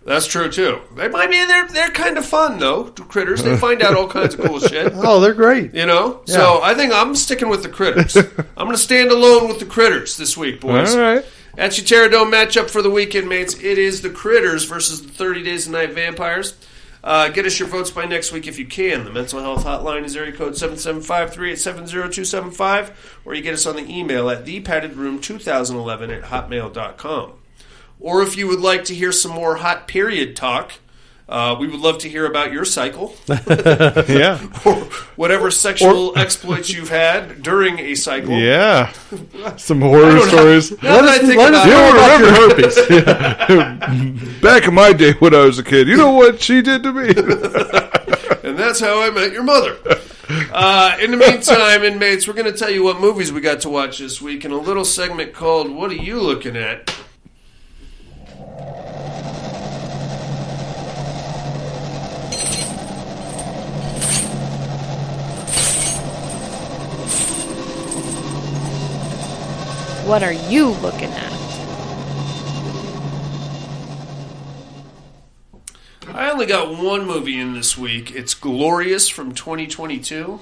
That's true too. They're kind of fun though. Critters, they find out all kinds of cool shit. Oh, they're great. Yeah. So I think I'm sticking with the critters. I'm going to stand alone with the critters this week, boys. All right. That's your Terradome matchup for the weekend, mates. It is the critters versus the 30 Days of Night vampires. Get us your votes by next week if you can. The mental health hotline is area code 775-387-0275, or you get us on the email at thepaddedroom2011@hotmail.com. Or if you would like to hear some more hot period talk, we would love to hear about your cycle. Yeah. Or whatever sexual exploits you've had during a cycle. Yeah. Some horror stories. Let us know about your herpes. Back in my day when I was a kid, you know what she did to me? And that's how I met your mother. In the meantime, inmates, we're going to tell you what movies we got to watch this week in a little segment called What Are You Looking At? What are you looking at? I only got one movie in this week. It's Glorious from 2022.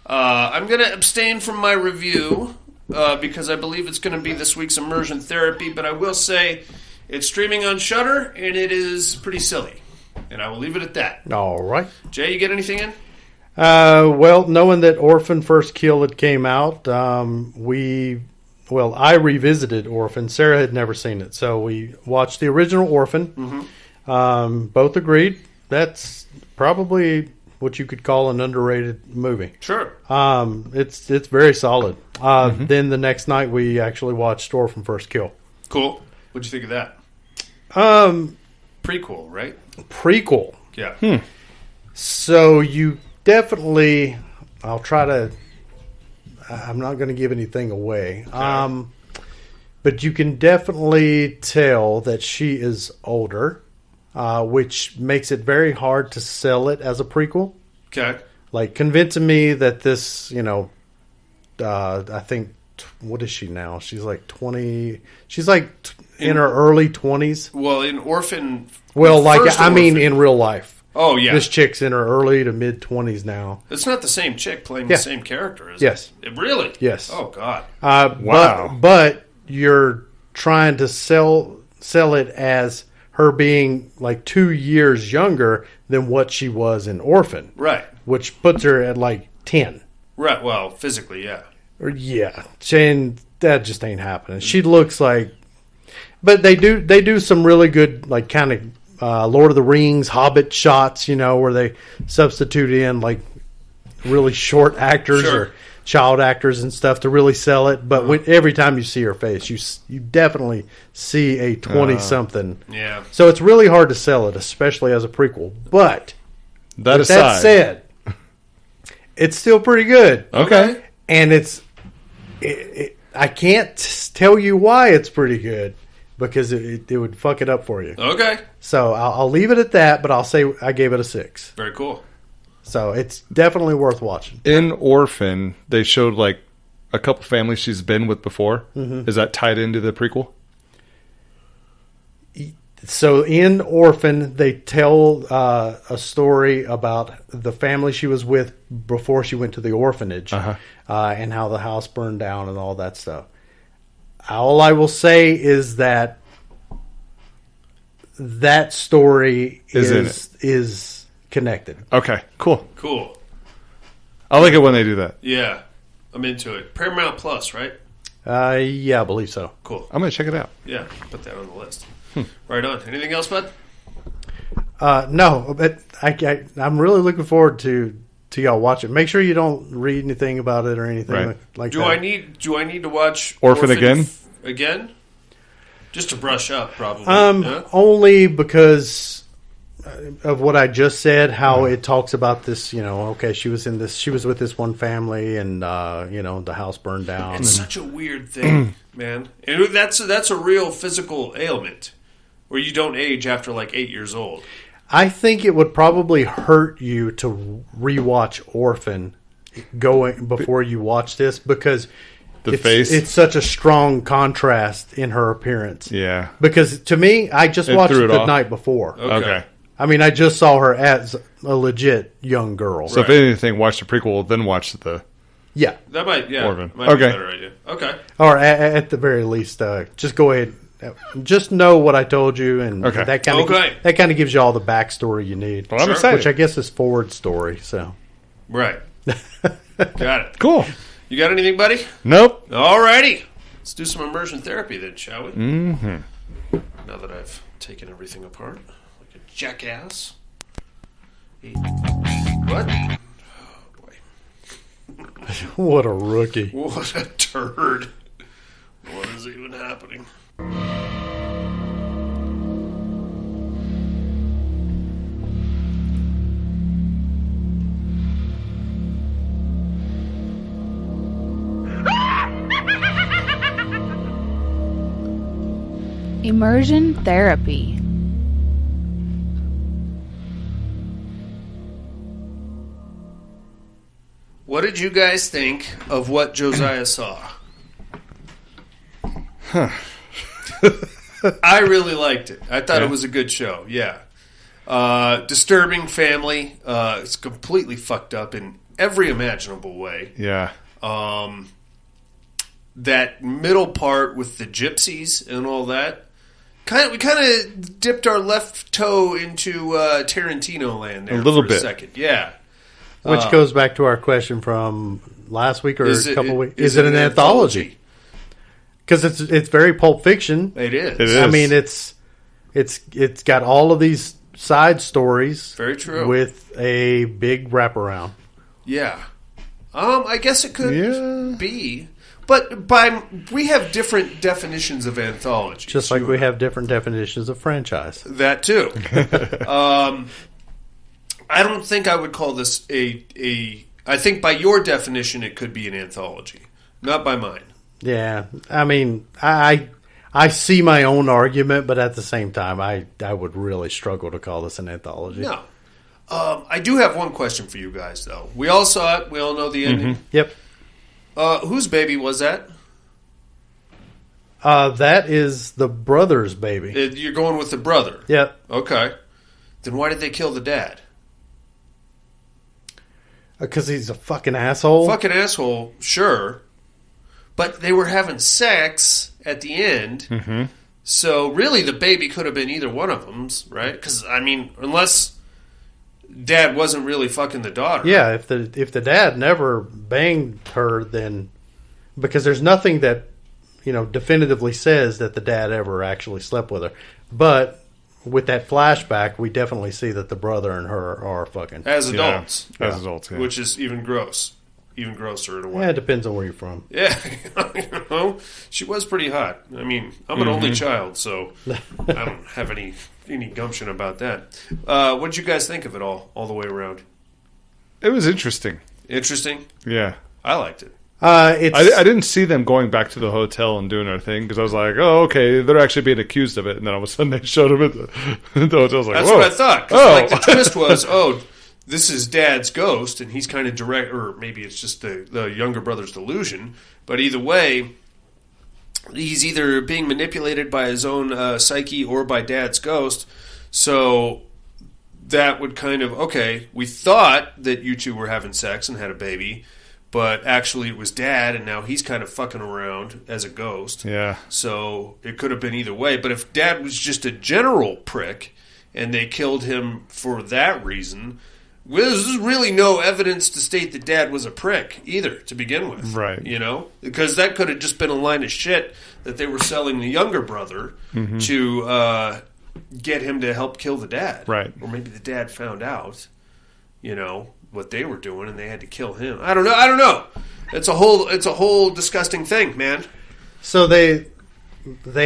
I'm going to abstain from my review because I believe it's going to be this week's immersion therapy, but I will say it's streaming on Shudder, and it is pretty silly. And I will leave it at that. All right. Jay, you get anything in? Well, knowing that Orphan First Kill had came out, I revisited Orphan. Sarah had never seen it, so we watched the original Orphan. Mm-hmm. Both agreed that's probably what you could call an underrated movie. Sure. It's very solid. Then the next night we actually watched Orphan First Kill. Cool. What'd you think of that? Prequel, right? Prequel. Yeah. So you definitely... I'm not going to give anything away. Okay. But you can definitely tell that she is older, which makes it very hard to sell it as a prequel. Okay. Like convincing me that this, I think, what is she now? She's like 20. She's like in her early 20s. Well, in Orphan... Well, in real life. Oh, yeah. This chick's in her early to mid 20s now. It's not the same chick playing the same character, is it? Really? Yes. Oh, God. Wow. But you're trying to sell it as her being like 2 years younger than what she was in Orphan. Right. Which puts her at like 10. Right. Well, physically, yeah. Yeah. And that just ain't happening. She looks like... But they do some really good, like, kind of... Lord of the Rings, Hobbit shots, where they substitute in like really short actors or child actors and stuff to really sell it. But every time you see her face, you definitely see a 20-something. Yeah. So it's really hard to sell it, especially as a prequel. But that said, it's still pretty good. Okay. And I can't tell you why it's pretty good because it would fuck it up for you. Okay. So I'll leave it at that, but I'll say I gave it a 6. Very cool. So it's definitely worth watching. In Orphan, they showed like a couple families she's been with before. Mm-hmm. Is that tied into the prequel? So in Orphan, they tell a story about the family she was with before she went to the orphanage, and how the house burned down and all that stuff. All I will say is that story is connected. Okay, cool. Cool. I like it when they do that. Yeah, I'm into it. Paramount Plus, right? Yeah, I believe so. Cool. I'm going to check it out. Yeah, put that on the list. Right on. Anything else, bud? No, but I'm really looking forward to y'all watch it. Make sure you don't read anything about it or anything like do that. Do I need to watch Orphan again? Again? Just to brush up, probably. Only because of what I just said, how it talks about this, okay, she was with this one family and, the house burned down. It's such a weird thing, man. And that's a real physical ailment where you don't age after like 8 years old. I think it would probably hurt you to rewatch Orphan before you watch this because it's such a strong contrast in her appearance. Yeah. Because to me, I just watched it the night before. Okay. I mean, I just saw her as a legit young girl. So if anything, watch the prequel, then watch the... Yeah. That might be a better idea. Okay. Or at the very least, just go ahead. Just know what I told you, and that kind of gives you all the backstory you need. Well, I'm excited. Which I guess is Ford's story. So, right, got it. Cool. You got anything, buddy? Nope. Alrighty, let's do some immersion therapy then, shall we? Mm-hmm. Now that I've taken everything apart like a jackass. What? Oh boy! What a rookie! What a turd! What is even happening? Immersion therapy. What did you guys think of what Josiah saw? I really liked it. I thought it was a good show. Yeah. Disturbing family. It's completely fucked up in every imaginable way. Yeah. That middle part with the gypsies and all that. We kind of dipped our left toe into Tarantino land there a little for bit. A second. Yeah. Which goes back to our question from last week or a couple weeks. Is it an anthology? Because it's very Pulp Fiction. It is. It is. I mean, it's got all of these side stories. Very true. With a big wraparound. Yeah. I guess it could be. But we have different definitions of anthology. Just like we have different definitions of franchise. That too. I don't think I would call this I think by your definition it could be an anthology. Not by mine. Yeah. I mean, I see my own argument, but at the same time, I would really struggle to call this an anthology. No. I do have one question for you guys, though. We all saw it. We all know the ending. Mm-hmm. Yep. Whose baby was that? That is the brother's baby. You're going with the brother? Yep. Okay. Then why did they kill the dad? Because he's a fucking asshole? Fucking asshole, sure. But they were having sex at the end. Mm-hmm. So really the baby could have been either one of them's, right? Because, I mean, unless dad wasn't really fucking the daughter. Yeah, if the dad never banged her, then... Because there's nothing that, definitively says that the dad ever actually slept with her. But with that flashback, we definitely see that the brother and her are fucking. As adults. Yeah. As adults, yeah. Which is even gross. Even grosser in a way. Yeah, it depends on where you're from. Yeah, she was pretty hot. I mean, I'm an only child, so I don't have any gumption about that. What did you guys think of it all the way around? It was interesting. Interesting. Yeah. I liked it. It's I didn't see them going back to the hotel and doing their thing because I was like, oh, okay, they're actually being accused of it. And then all of a sudden they showed them at the hotel. I was like, That's whoa. what I thought. 'Cause, like, the twist was, this is Dad's ghost, and he's kind of direct, or maybe it's just the younger brother's delusion. But either way, he's either being manipulated by his own psyche or by Dad's ghost. So that would kind of, okay, we thought that you two were having sex and had a baby, but actually it was Dad, and now he's kind of fucking around as a ghost. Yeah. So it could have been either way. But if Dad was just a general prick and they killed him for that reason, there's really no evidence to state that Dad was a prick either to begin with. Right. You know? Because that could have just been a line of shit that they were selling the younger brother to get him to help kill the dad. Right. Or maybe the dad found out, you know, what they were doing and they had to kill him. I don't know. It's a whole disgusting thing, man. So they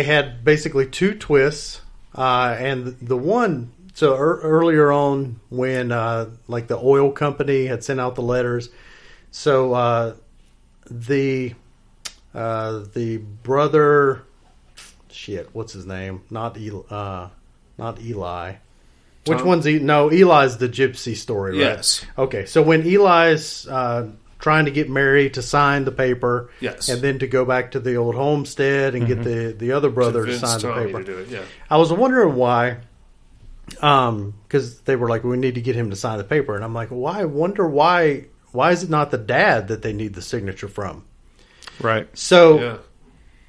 had basically two twists, and the one. So earlier on, when like the oil company had sent out the letters, so the brother, what's his name? Not Eli. Which one's Eli's the gypsy story, right? Yes. Okay, so when Eli's trying to get Mary to sign the paper, yes, and then to go back to the old homestead and get the other brother to sign the paper. To do it, yeah. I was wondering why, because they were like, we need to get him to sign the paper, and I'm like, why? I wonder why is it not the dad that they need the signature from? Right. So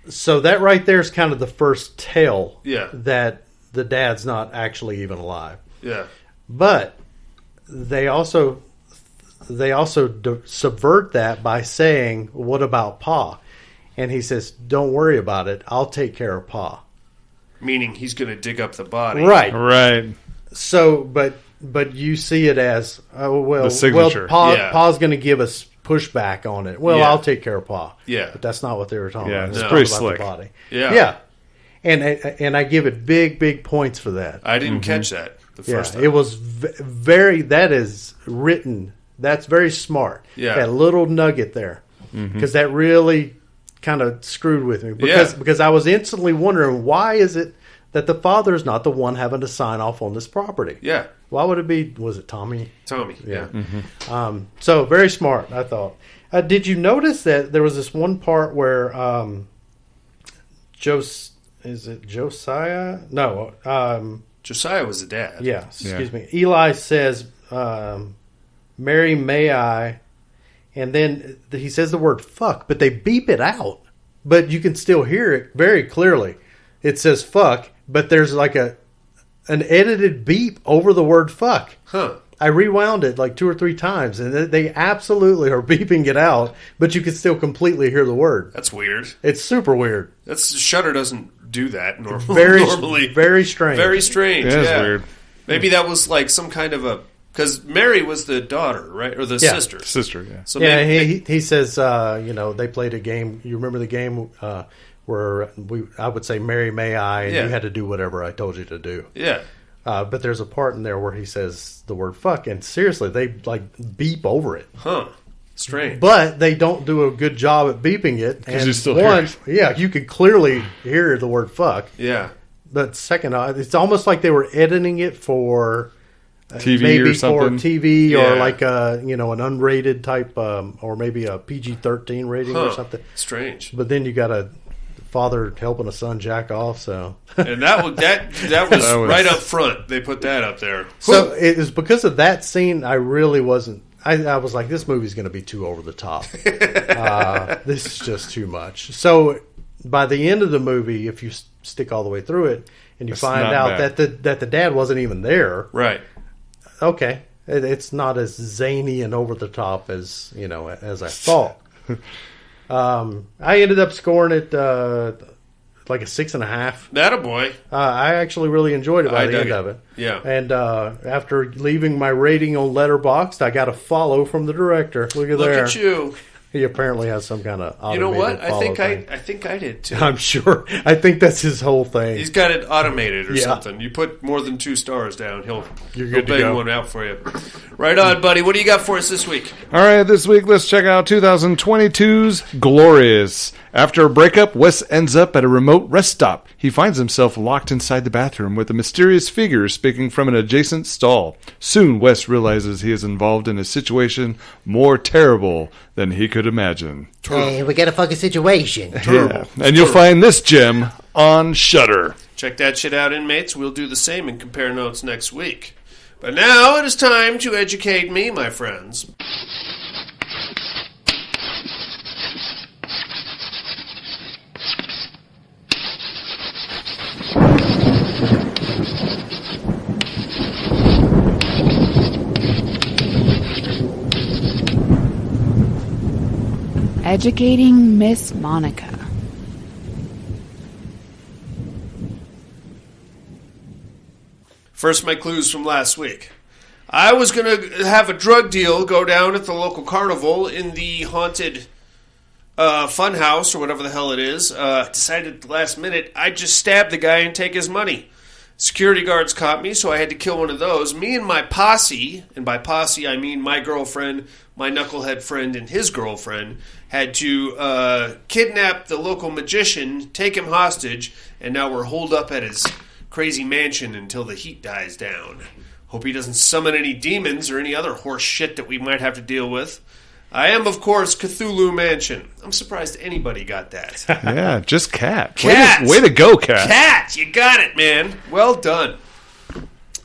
that right there is kind of the first tell that the dad's not actually even alive. Yeah. But they also subvert that by saying, what about Pa? And he says, don't worry about it. I'll take care of Pa. Meaning he's going to dig up the body. Right. So, but you see it as, the signature. Pa's going to give us pushback on it. Well, I'll take care of Pa. Yeah. But that's not what they were talking about. It's pretty slick. The body. Yeah. And I give it big points for that. I didn't catch that the first time. It was that is written. That's very smart. Yeah. That little nugget there. Because that really kind of screwed with me. Because I was instantly wondering, why is it that the father's not the one having to sign off on this property? Yeah. Why would it be, was it Tommy? Tommy, yeah. So very smart, I thought. Did you notice that there was this one part where is it Josiah? No. Josiah was the dad. Yeah, excuse me. Eli says, Mary, may I? And then he says the word fuck, but they beep it out. But you can still hear it very clearly. It says fuck, but there's like an edited beep over the word fuck. Huh. I rewound it like 2 or 3 times, and they absolutely are beeping it out, but you can still completely hear the word. That's weird. It's super weird. Shudder doesn't do that normally. Very strange. Very strange. Yeah, it's weird. Maybe that was like some kind of because Mary was the daughter, right, or the sister. Sister, yeah. So he says, they played a game. You remember the game where I would say, "Mary, may I?" and you had to do whatever I told you to do. Yeah. But there's a part in there where he says the word fuck, and seriously, they like beep over it. Huh. Strange. But they don't do a good job at beeping it. And you still hear it. Yeah, you could clearly hear the word fuck. Yeah. But second, it's almost like they were editing it for TV maybe or something. for TV or like an unrated type, or maybe a PG-13 rating or something. Strange. But then you got a father helping a son jack off. So and that was right up front. They put that up there. So it was because of that scene. I really wasn't. I was like, this movie's going to be too over the top. This is just too much. So by the end of the movie, if you stick all the way through it, and you find out that the dad wasn't even there, right? Okay, it's not as zany and over the top as as I thought. I ended up scoring it like a 6.5. Attaboy. I actually really enjoyed it by the end of it. Yeah. And after leaving my rating on Letterboxd, I got a follow from the director. Look there. Look at you. He apparently has some kind of automated You know what? thing. I think I did too. I'm sure. I think that's his whole thing. He's got it automated or Yeah. something. You put more than 2 stars down, he'll good to bang go. one out for you. Right on, buddy. What do you got for us this week? All right, this week let's check out 2022's Glorious. After a breakup, Wes ends up at a remote rest stop. He finds himself locked inside the bathroom with a mysterious figure speaking from an adjacent stall. Soon, Wes realizes he is involved in a situation more terrible than he could imagine. Hey, we got a fucking situation. Yeah. And you'll find this gem on Shudder. Check that shit out, inmates. We'll do the same and compare notes next week. But now it is time to educate me, my friends. Educating Miss Monica. First, my clues from last week. I was going to have a drug deal go down at the local carnival in the haunted fun house or whatever the hell it is. Decided at the last minute I'd just stab the guy and take his money. Security guards caught me, so I had to kill one of those. Me and my posse, and by posse I mean my girlfriend, my knucklehead friend, and his girlfriend, had to kidnap the local magician, take him hostage, and now we're holed up at his crazy mansion until the heat dies down. Hope he doesn't summon any demons or any other horse shit that we might have to deal with. I am, of course, Cthulhu Mansion. I'm surprised anybody got that. Yeah, just Cat. Cat! Way to go, Cat. Cat! You got it, man. Well done.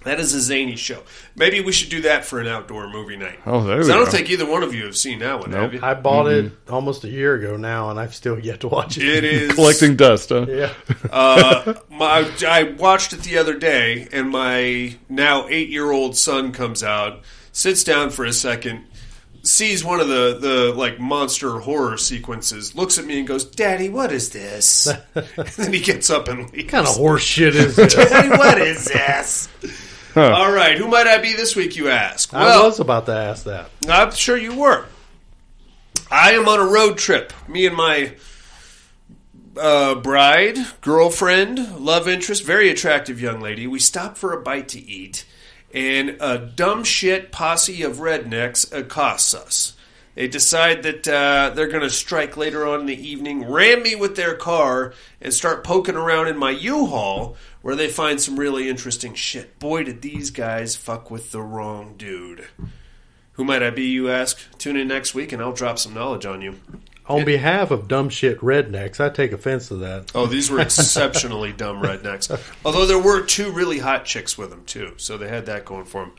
That is a zany show. Maybe we should do that for an outdoor movie night. Oh, there we 'Cause I don't go. think either one of you have seen that one, have you? I bought it almost a year ago now, and I've still yet to watch it. It is Collecting dust, huh? Yeah. I watched it the other day, and my now 8-year-old son comes out, sits down for a second, sees one of the like monster horror sequences, looks at me and goes, "Daddy, what is this?" And then he gets up and leaves. What kind of horse shit is this? Daddy, what is this? All right, who might I be this week, you ask? I was about to ask that. I'm sure you were. I am on a road trip. Me and my bride, girlfriend, love interest, very attractive young lady. We stopped for a bite to eat, and a dumb shit posse of rednecks accosts us. They decide that they're going to strike later on in the evening, ram me with their car, and start poking around in my U-Haul, where they find some really interesting shit. Boy, did these guys fuck with the wrong dude. Who might I be, you ask? Tune in next week, and I'll drop some knowledge on you. On behalf of dumb shit rednecks, I take offense to that. Oh, these were exceptionally dumb rednecks. Although there were 2 really hot chicks with them, too. So they had that going for them.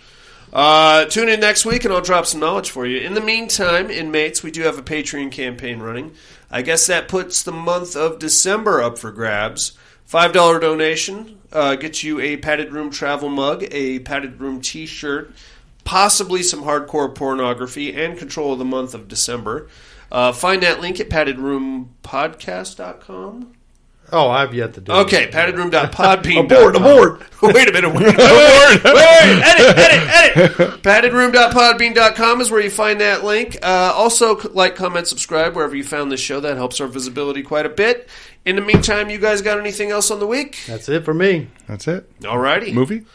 Tune in next week, and I'll drop some knowledge for you. In the meantime, inmates, we do have a Patreon campaign running. I guess that puts the month of December up for grabs. $5 donation gets you a Padded Room travel mug, a Padded Room t-shirt, possibly some hardcore pornography, and control of the month of December. Find that link at paddedroompodcast.com. Oh, I've yet to do Okay, it. paddedroom.podbean.com. Abort! Wait a minute. Wait, edit. Paddedroom.podbean.com is where you find that link. Also, like, comment, subscribe wherever you found this show. That helps our visibility quite a bit. In the meantime, you guys got anything else on the week? That's it for me. That's it. Alrighty. Movie?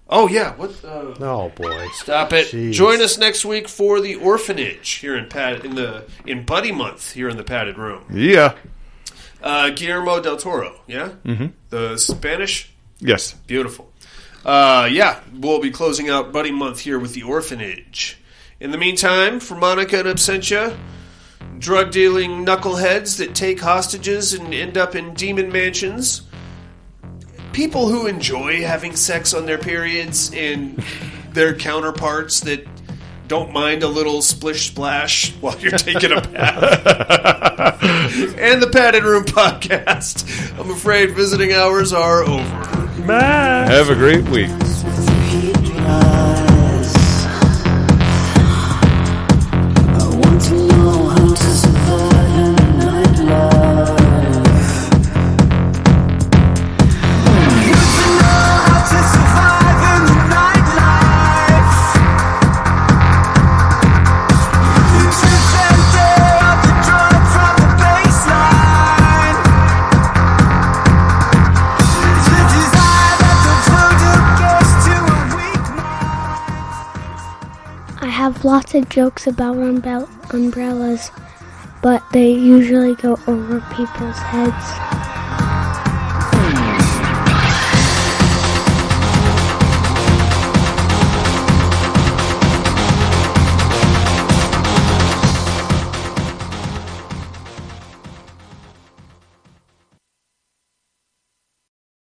Oh, yeah. What? Oh, boy. Stop it. Jeez. Join us next week for the orphanage here in Buddy Month here in the Padded Room. Yeah. Guillermo del Toro, yeah? Mm-hmm. The Spanish? Yes. Beautiful. Yeah, we'll be closing out Buddy Month here with the orphanage. In the meantime, for Monica and Absentia, drug-dealing knuckleheads that take hostages and end up in demon mansions, people who enjoy having sex on their periods, and their counterparts that don't mind a little splish-splash while you're taking a bath. And the Padded Room Podcast. I'm afraid visiting hours are over. Bye. Have a great week. Center of the have lots of jokes about umbrellas, but they usually go over people's heads.